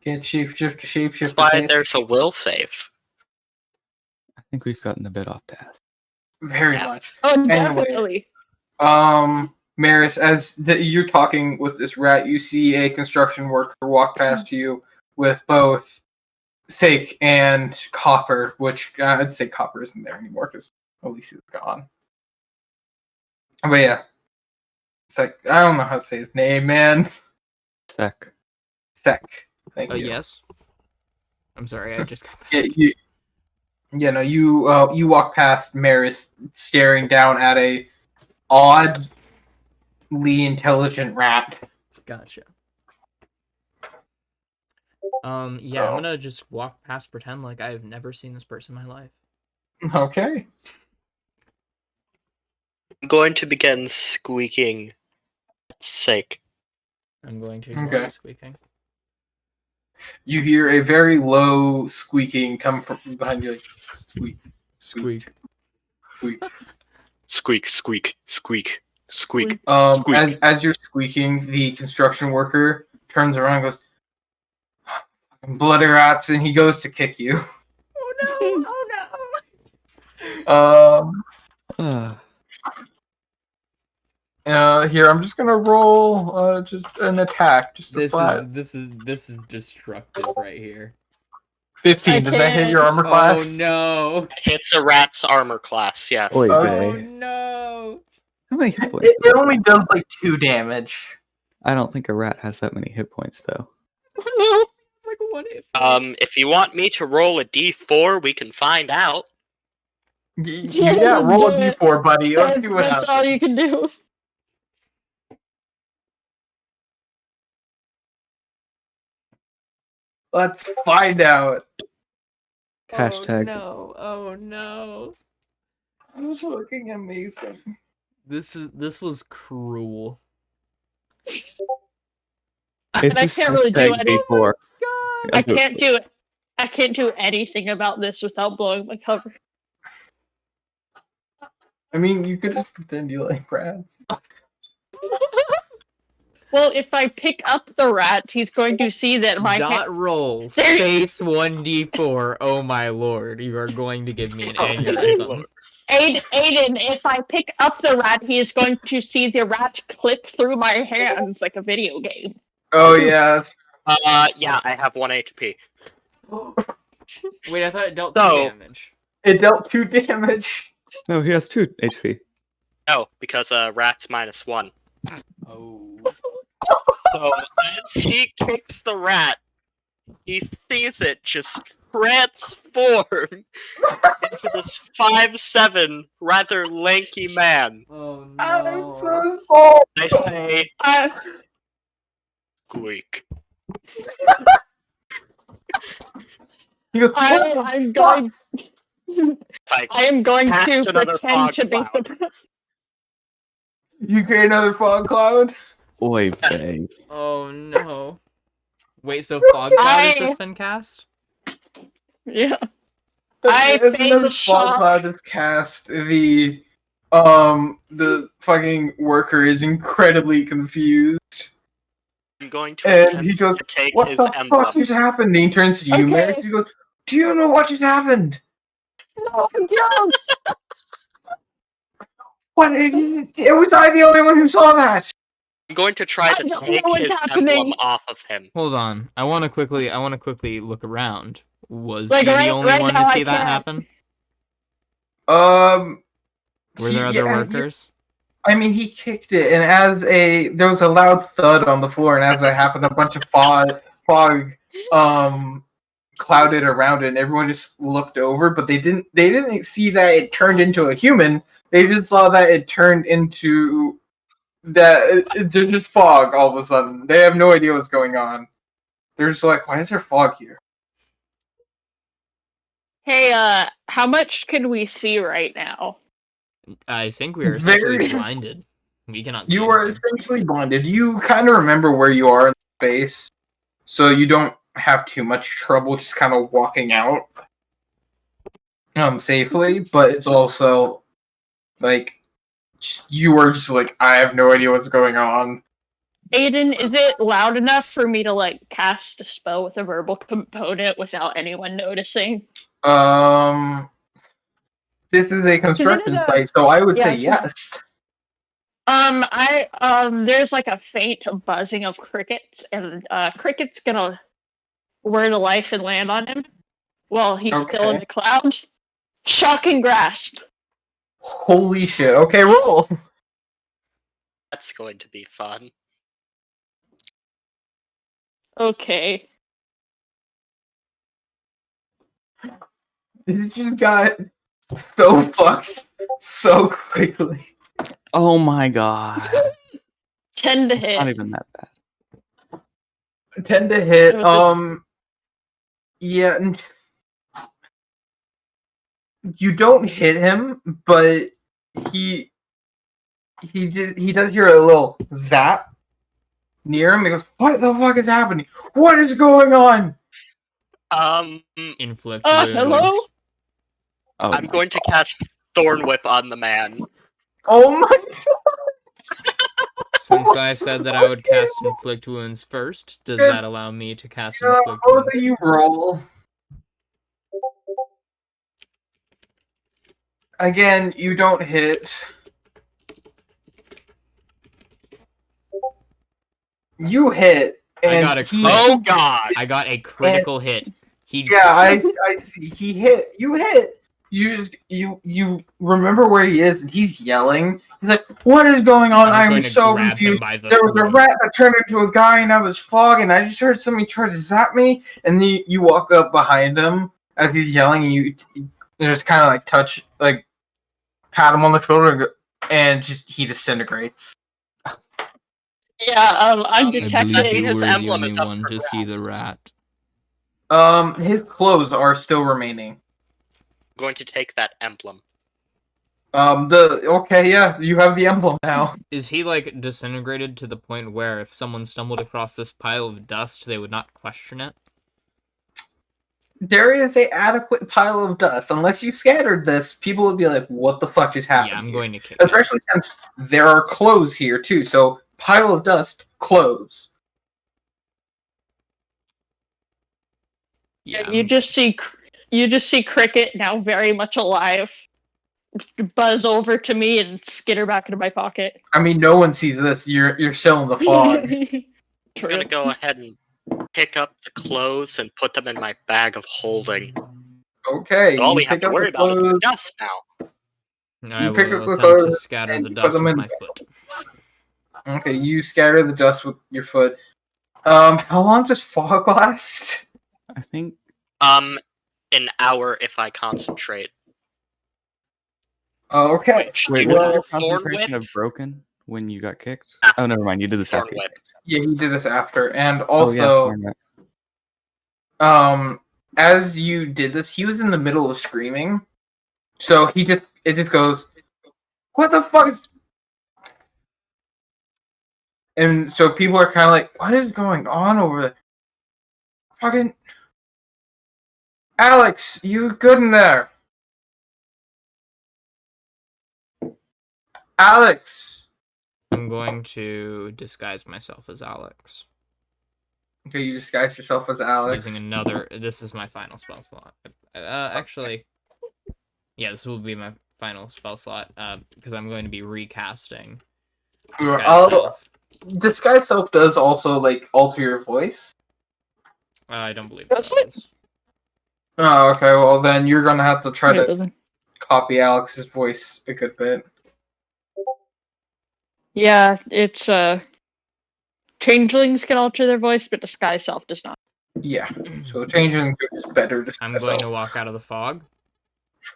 Can't shapeshift to shapeshift. That's why there's a will save. I think we've gotten a bit off task. Very Yeah. much. Oh, Anyway. definitely. Maris, as you're talking with this rat, you see a construction worker walk past you with both Sake and Copper, which I'd say Copper isn't there anymore because Alicia's gone. But yeah. It's like, I don't know how to say his name, man. Sec. Sek. Thank you. Yes. I'm sorry, I just got back. You walk past Maris staring down at a oddly intelligent rat. Gotcha. Yeah, So- I'm gonna just walk past, pretend like I've never seen this person in my life. Okay. I'm going to begin squeaking. Sake. I'm going to ignore Okay. the squeaking. You hear a very low squeaking come from behind you, like squeak, Squeak. squeak. Squeak, squeak, squeak, squeak. As you're squeaking, the construction worker turns around and goes, "Bloody rats!" and he goes to kick you. Oh no! Oh no! Here I'm just gonna roll just an attack, just a flat. This is destructive right here. 15. Does that hit your armor class? Oh no! It's a rat's armor class, yeah. Oy Oh, Oh vey. no! How many hit points? It only does like 2 damage. I don't think a rat has that many hit points, though. No. It's like one hit point. If you want me to roll a d4, we can find out. Yeah, roll a d4, buddy. Let's see what That's happens. all you can do. Let's find out. Hashtag. Oh no! Oh no! This is fucking amazing. This was cruel. It's I just can't really do hashtag any- D4. God! I can't do it. I can't do anything about this without blowing my cover. I mean, you could just pretend you like rats. Well, if I pick up the rat, he's going to see that my Dot roll There- space 1d4. Oh my lord, you are going to give me an Oh my aneurysm. lord. Aiden, if I pick up the rat, he is going to see the rat clip through my hands like a video game. Oh yeah. Yeah, I have 1 HP. Wait, I thought it dealt 2 So- damage. It dealt 2 damage. No, he has 2 HP. No, because rat's -1. Oh. So as he kicks the rat, he sees it just transform into this 5'7", rather lanky man. Oh no. I'm so sorry. I say, I, squeak. He goes, I'm going. Like, I am going Cast to another pretend fog to be cloud. surprised. You create another fog cloud? Oy vey. Oh no. Wait, so fog cloud has just been cast? Yeah. I If another been fog shot. cloud is cast, the fucking worker is incredibly confused. I'm going to And attempt he goes, to take "What his the emblem. fuck just happened?" And he turns to you, Okay. Max. He goes, "Do you know what just happened? No, don't. What? It was I the only one who saw that." I'm going to try I to don't take know what's his happening. emblem off of him. Hold on. I wanna quickly look around. Was Like, he the right- only right one now to I see that can't. happen? Were there other workers? I mean, he kicked it, and there was a loud thud on the floor, and as that happened, a bunch of fog clouded around it, and everyone just looked over, but they didn't see that it turned into a human. They just saw that it turned into there's just fog all of a sudden. They have no idea what's going on. They're just like, why is there fog here? Hey, how much can we see right now? I think we are essentially Very- blinded. We cannot see You are anything. essentially blinded. You kind of remember where you are in space, so you don't have too much trouble just kind of walking out safely, but it's also like you are just like, I have no idea what's going on. Aiden, is it loud enough for me to like cast a spell with a verbal component without anyone noticing? This is a construction a- site, so I would yeah, say it's a- yes. There's like a faint buzzing of crickets, and cricket's gonna whir to life and land on him while he's still in Okay. the cloud. Shocking grasp. Holy shit. Okay, roll. That's going to be fun. Okay. It just got so fucked so quickly. Oh my god. 10 to Not hit. even that bad. 10 to hit. It was Yeah. You don't hit him, but he does hear a little zap near him. He goes, "What the fuck is happening? What is going on?" Inflict wounds. Hello? Oh I'm my going to cast Thorn Whip on the man. Oh my god! Since I said that I would cast inflict wounds first, does that allow me to cast inflict Both wounds? of you roll. Again, you don't hit. You hit, I and got a he. crit. Oh god! I got a critical hit. He Yeah, I see. He hit. You hit. You remember where he is, and he's yelling. He's like, "What is going on? I was I'm going to so grab him confused. by the There was a throat. rat that turned into a guy, and now there's fog, and I just heard somebody try to zap me." And then you walk up behind him as he's yelling, and you just kind of like pat him on the shoulder, and just he disintegrates. Yeah, I'm I detecting. believe you his were the emblem only is up one for to see the grabs. rat. His clothes are still remaining. I'm going to take that emblem. Okay, yeah, you have the emblem now. Is he like disintegrated to the point where if someone stumbled across this pile of dust, they would not question it? there is a adequate pile of dust. Unless you scattered this, people would be like, "What the fuck just happened?" Yeah, I'm here?" going to kick it. Especially since there are clothes here too. So pile of dust, clothes. Yeah, You just see Cricket, now very much alive, buzz over to me and skitter back into my pocket. I mean, no one sees this. You're still in the fog. I'm True. gonna go ahead and pick up the clothes and put them in my bag of holding. Okay, So all you we have pick to up worry the about is clothes. the dust now. I You pick will up the attempt to clothes scatter and the you put dust them with in my bag. foot. Okay, you scatter the dust with your foot. How long does fog last? I think An hour if I concentrate. Okay. Which, Wait, do you wasn't know your Thorn concentration Whip? of broken when you got kicked? Ah. Oh, never mind. You did this Thorn after. you Whip. kicked. Yeah, he did this after, and Oh yeah. also, Thorn Whip. as you did this, he was in the middle of screaming, so it just goes, "What the fuck is?" And so people are kind of like, "What is going on over there?" Fucking Alex, you good in there? Alex. I'm going to disguise myself as Alex. Okay, you disguise yourself as Alex. Using another. This is my final spell slot. Actually, yeah, this will be my final spell slot. Because I'm going to be recasting disguise self. Disguise self does also like alter your voice. I don't believe Does it it? does. Oh, okay. Well, then you're gonna have to try No, it to doesn't. copy Alex's voice a good bit. Yeah, it's changelings can alter their voice, but disguise self does not. Yeah. So changing is better. I'm going to walk out of the fog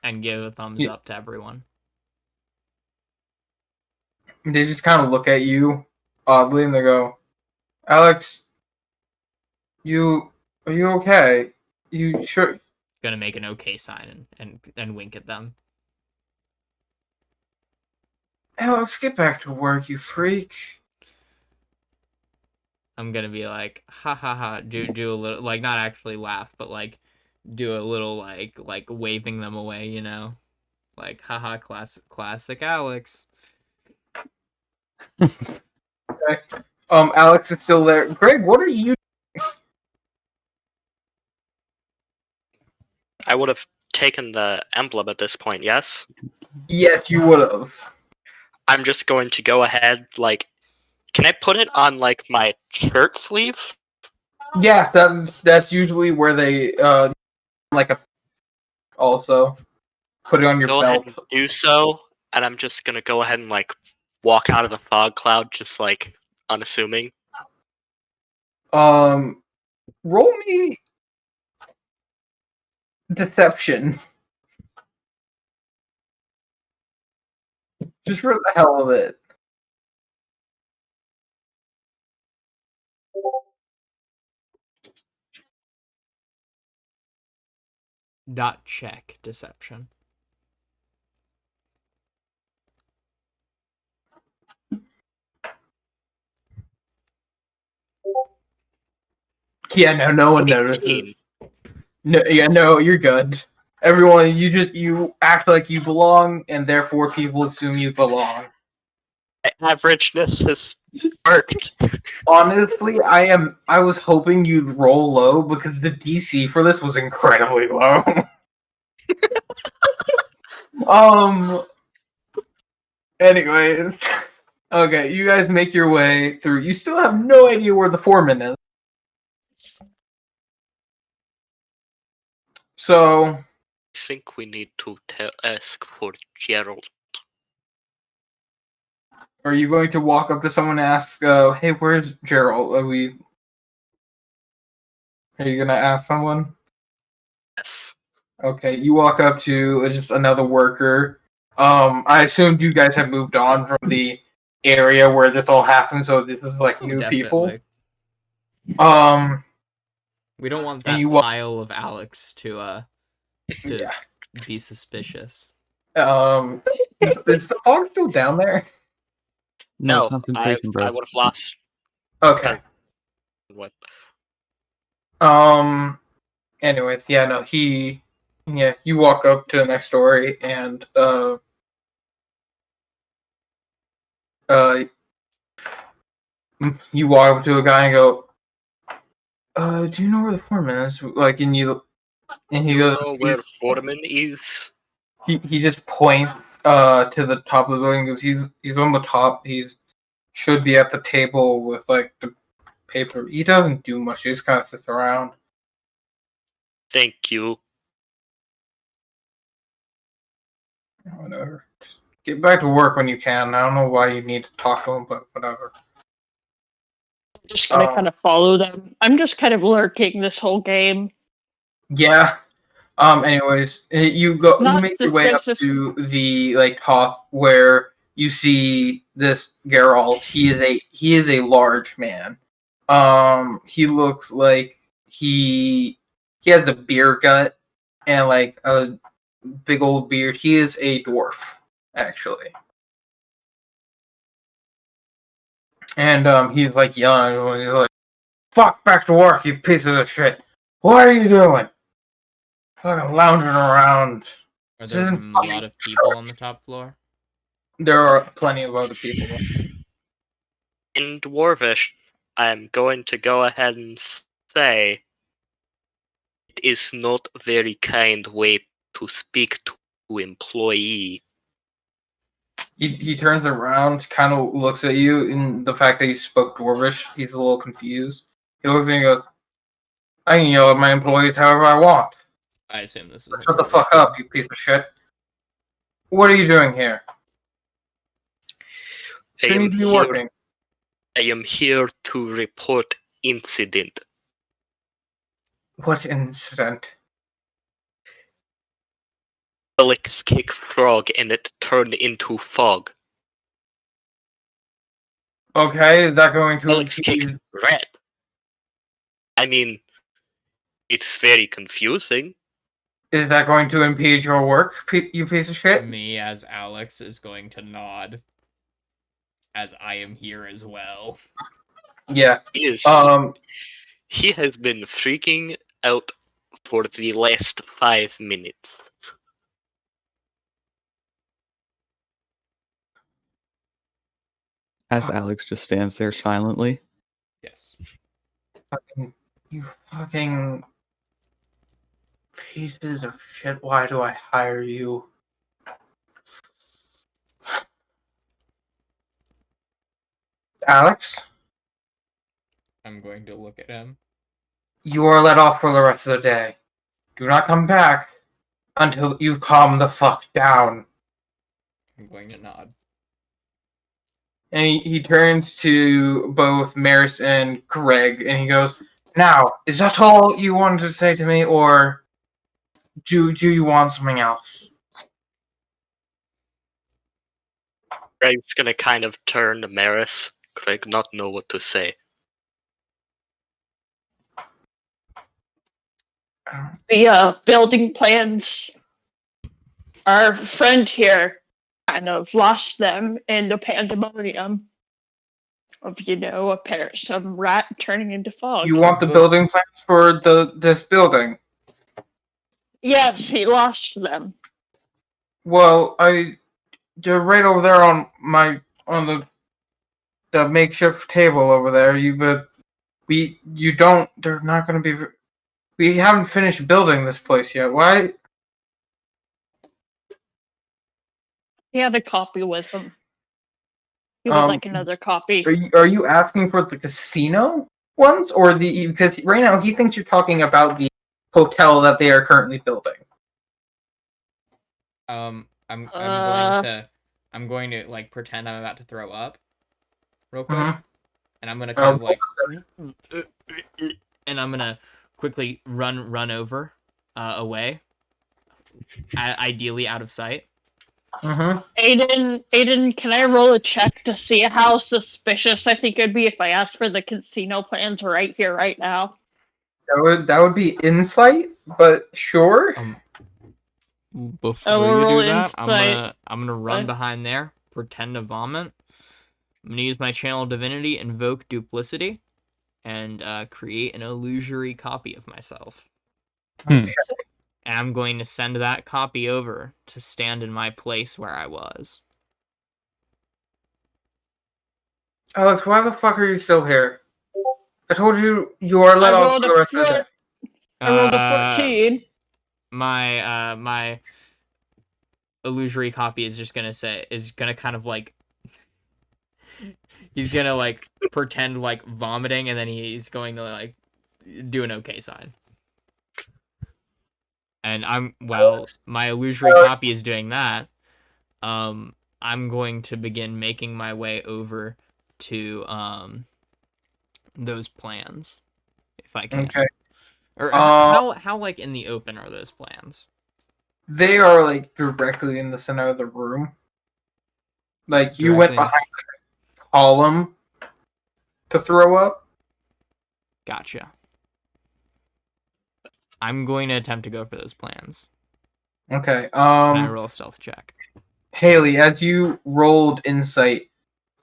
and give a thumbs up to everyone. They just kind of look at you oddly and they go, "Alex, are you okay? You sure?" Gonna make an okay sign and wink at them. Alex, get back to work, you freak. I'm gonna be like, ha ha ha, do a little, like, not actually laugh, but like do a little like waving them away, you know, like haha, classic Alex. Okay. Alex is still there. Greg, what are you? I would have taken the emblem at this point, yes? Yes, you would have. I'm just going to go ahead, like, can I put it on, like, my shirt sleeve? Yeah, that's usually where they like a also put it on your Go belt. ahead and do so, and I'm just gonna go ahead and, like, walk out of the fog cloud, just, like, unassuming. Roll me deception. Just for the hell of it. Check deception. Yeah, no one notices. No, yeah, no, you're good. Everyone, you act like you belong, and therefore people assume you belong. Averageness has worked. Honestly, I was hoping you'd roll low because the DC for this was incredibly low. Anyways. Okay, you guys make your way through. You still have no idea where the foreman is. So, I think we need to ask for Gerald. are you going to walk up to someone and ask, "Hey, where's Gerald?" Are you gonna ask someone? Yes. Okay, you walk up to just another worker. I assumed you guys have moved on from the area where this all happened, so this is like new people. We don't want And that you walk- pile of Alex to Yeah. be suspicious. Is the fog still down there? No, I concentration, bro. would have lost. Okay. What? Anyways, yeah, no, you walk up to the next story and you walk up to a guy and go, do you know where the foreman is? Like, and he You goes, know where Foreman is? he just points to the top of the building because he's on the top. He's should be at the table with like the paper. He doesn't do much. He just kind of sits around. Thank you. Whatever. Just get back to work when you can. I don't know why you need to talk to him, but whatever. I'm just gonna kind of follow them. I'm just kind of lurking this whole game. Yeah. Anyways, you Not make your way up suspicious. to the like top where you see this Geralt. He is a large man. He looks like he has the beer gut and like a big old beard. He is a dwarf, actually. And he's like yelling at everyone. He's like, "Fuck back to work, you pieces of shit! What are you doing? Fucking lounging around." Are there a lot of people on the top floor? There are plenty of other people. In Dwarvish, I'm going to go ahead and say it is not a very kind way to speak to employee. He turns around, kind of looks at you, and the fact that you spoke Dwarvish, he's a little confused. He looks at me and goes, "I can yell at my employees however I want. I assume this is. Shut the fuck up, you piece of shit. What are you doing here? Shouldn't you be working?" I am here to report incident. What incident? Alex kicked frog and it turned into fog. Okay, is that going to Alex kicked red. I mean, it's very confusing. Is that going to impede your work, you piece of shit? Me as Alex is going to nod, as I am here as well. Yeah. He has been freaking out for the last 5 minutes. As Alex just stands there silently. Yes. You fucking pieces of shit. Why do I hire you? Alex? I'm going to look at him. You are let off for the rest of the day. Do not come back until you've calmed the fuck down. I'm going to nod. And he turns to both Maris and Greg, and he goes, "Now, is that all you wanted to say to me, or do you want something else?" Greg's gonna kind of turn to Maris. Greg not know what to say. The building plans. Our friend here kind of lost them in the pandemonium of, some rat turning into fog. You want the building plans for this building? Yes, he lost them. Well, they're right over there on the makeshift table over there. They're not going to be. We haven't finished building this place yet. Why? He had a copy with him. He would like another copy. Are you asking for the casino ones or because right now he thinks you're talking about the hotel that they are currently building. I'm going to like pretend I'm about to throw up real quick. And I'm gonna kind of like and I'm gonna quickly run over away. Ideally out of sight. Aidan, can I roll a check to see how suspicious I think it'd be if I asked for the casino plans right here, right now? That would be insight, but sure. Before you do that, I'm gonna run behind there, pretend to vomit. I'm gonna use my channel divinity, invoke duplicity, and create an illusory copy of myself. Hmm. And I'm going to send that copy over to stand in my place where I was. Alex, why the fuck are you still here? I told you you are let I off rolled for the a rest of the day. I rolled a 14. My illusory copy is just gonna kind of like he's gonna like pretend like vomiting, and then he's going to like do an okay sign. And my illusory copy is doing that. I'm going to begin making my way over to those plans, if I can. Okay. Or how like in the open are those plans? They are like directly in the center of the room. Like you went Directly in the- behind the column to throw up. Gotcha. I'm going to attempt to go for those plans. Okay. Can I roll a stealth check? Haley, as you rolled insight,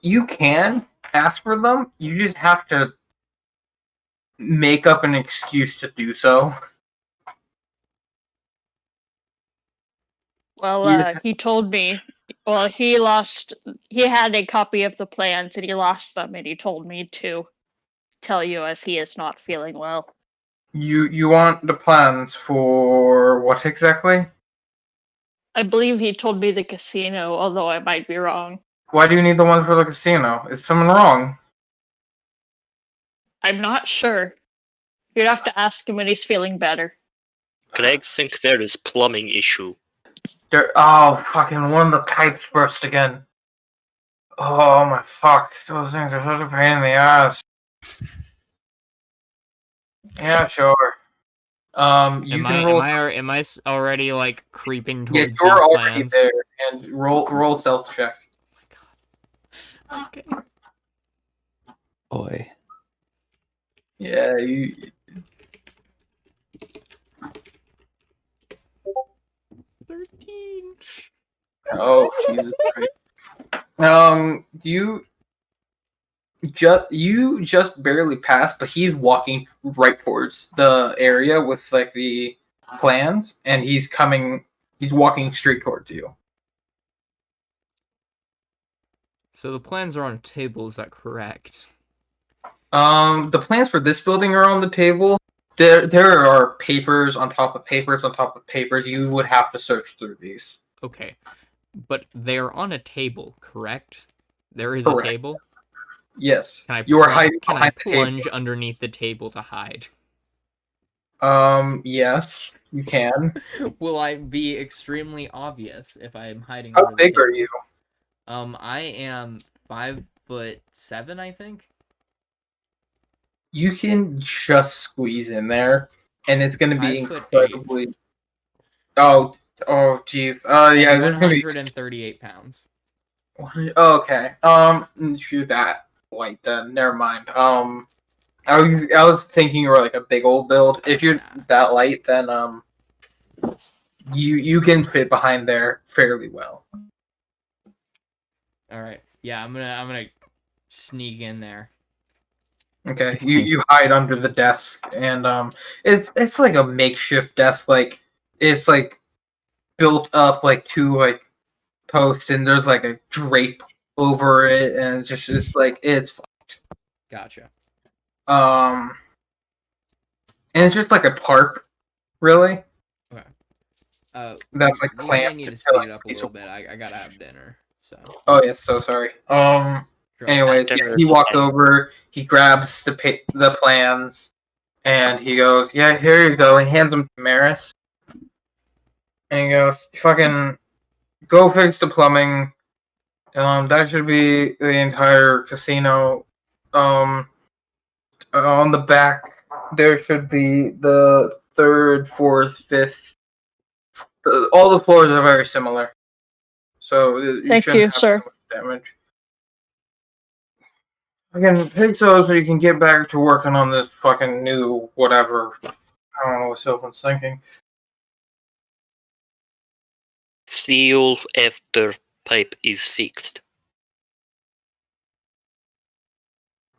you can ask for them. You just have to make up an excuse to do so. Well, Yeah. he told me. Well, he had a copy of the plans and he lost them, and he told me to tell you as he is not feeling well. You want the plans for what exactly? I believe he told me the casino, although I might be wrong. Why do you need the ones for the casino? Is something wrong? I'm not sure. You'd have to ask him when he's feeling better. Greg think there is plumbing issue. Oh, fucking one of the pipes burst again. Oh my fuck. Those things are such a pain in the ass. Yeah, sure. You can roll. Am I already like creeping Yeah, towards you're these already plans? there. And roll stealth check. Okay. Boy. Yeah, you. 13. Oh, Jesus Christ. You just barely passed, but he's walking right towards the area with like the plans, and he's walking straight towards you. So the plans are on a table, is that correct? The plans for this building are on the table. There are papers on top of papers on top of papers. You would have to search through these. Okay. But they're on a table, correct? There is Correct. a table? Yes. Can I You are hiding can I behind the table. plunge underneath the table to hide? Yes, you can. Will I be extremely obvious if I am hiding How under the big table? are you? I am 5'7", I think. You can just squeeze in there, and it's going to be 5'8". incredibly. Oh, jeez. Yeah, And there's going to be. 138 pounds. Okay. If you're that light, then never mind. I was thinking you were like a big old build. If you're that light, then you can fit behind there fairly well. All right. Yeah, I'm gonna sneak in there. Okay, you hide under the desk, and it's like a makeshift desk, like it's like built up like two like posts, and there's like a drape over it, and it's like it's Gotcha. and it's just like a tarp, really. Okay. That's like We may clamped. need to to, speed like, it up a little bit. I gotta have dinner. So. Oh yes, so sorry. Sure. Anyways, Dinner he is walked okay. over, he grabs the plans, and he goes, "Yeah, here you go," and hands them to Maris. And he goes, "Fucking go fix the plumbing. That should be the entire casino. On the back there should be the third, fourth, fifth. All the floors are very similar, so you Thank shouldn't you, have sir. too much damage. Again, fix those so you can get back to working on this fucking new whatever. I don't know what Sylvan's thinking. See you after pipe is fixed.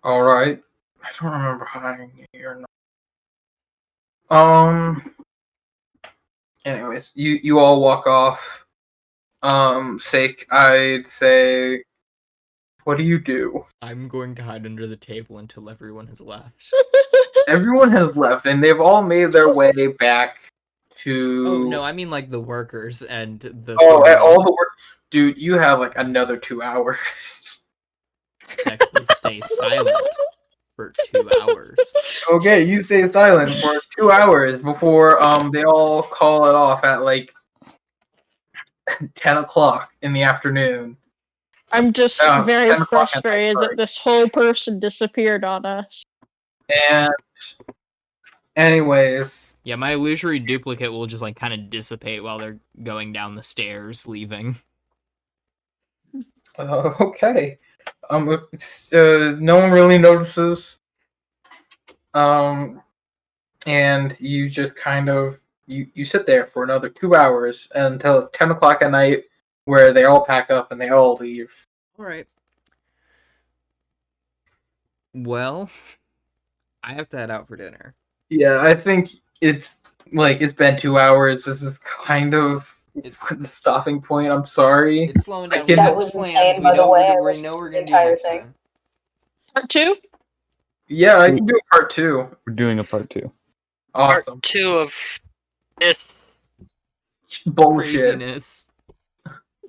All right. I don't remember hiding here or not. Anyways, you all walk off. Sake, I'd say, what do you do? I'm going to hide under the table until everyone has left. Everyone has left, and they've all made their way back to. Oh no, I mean like the workers and the. Oh, theory. all the work, dude. You have like another 2 hours. Sec will stay silent for 2 hours. Okay, you stay silent for 2 hours before they all call it off at like 10 o'clock in the afternoon. I'm just 10 very o'clock at night, frustrated sorry. that this whole person disappeared on us. And anyways, Yeah, my illusory duplicate will just like kind of dissipate while they're going down the stairs, leaving. okay. No one really notices. And you just kind of you sit there for another 2 hours until it's 10 o'clock at night, where they all pack up and they all leave. All right. Well, I have to head out for dinner. Yeah, I think it's been 2 hours. This is kind of the stopping point. I'm sorry. It's slowing down. can- We That have was plans. insane, We by the know way. what I we listened know to we're the gonna do entire next thing. time. Part 2? Yeah, I can do a part 2. We're doing a part 2. Awesome. Part 2 of this. Bullshit. Craziness.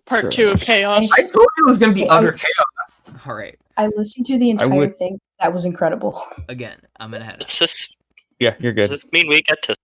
Part Sure. 2 of Chaos. I told you it was gonna be utter chaos. All right. I listened to the entire would- thing. That was incredible. Again, I'm gonna head out. Does this, Yeah, you're does good. this mean we get to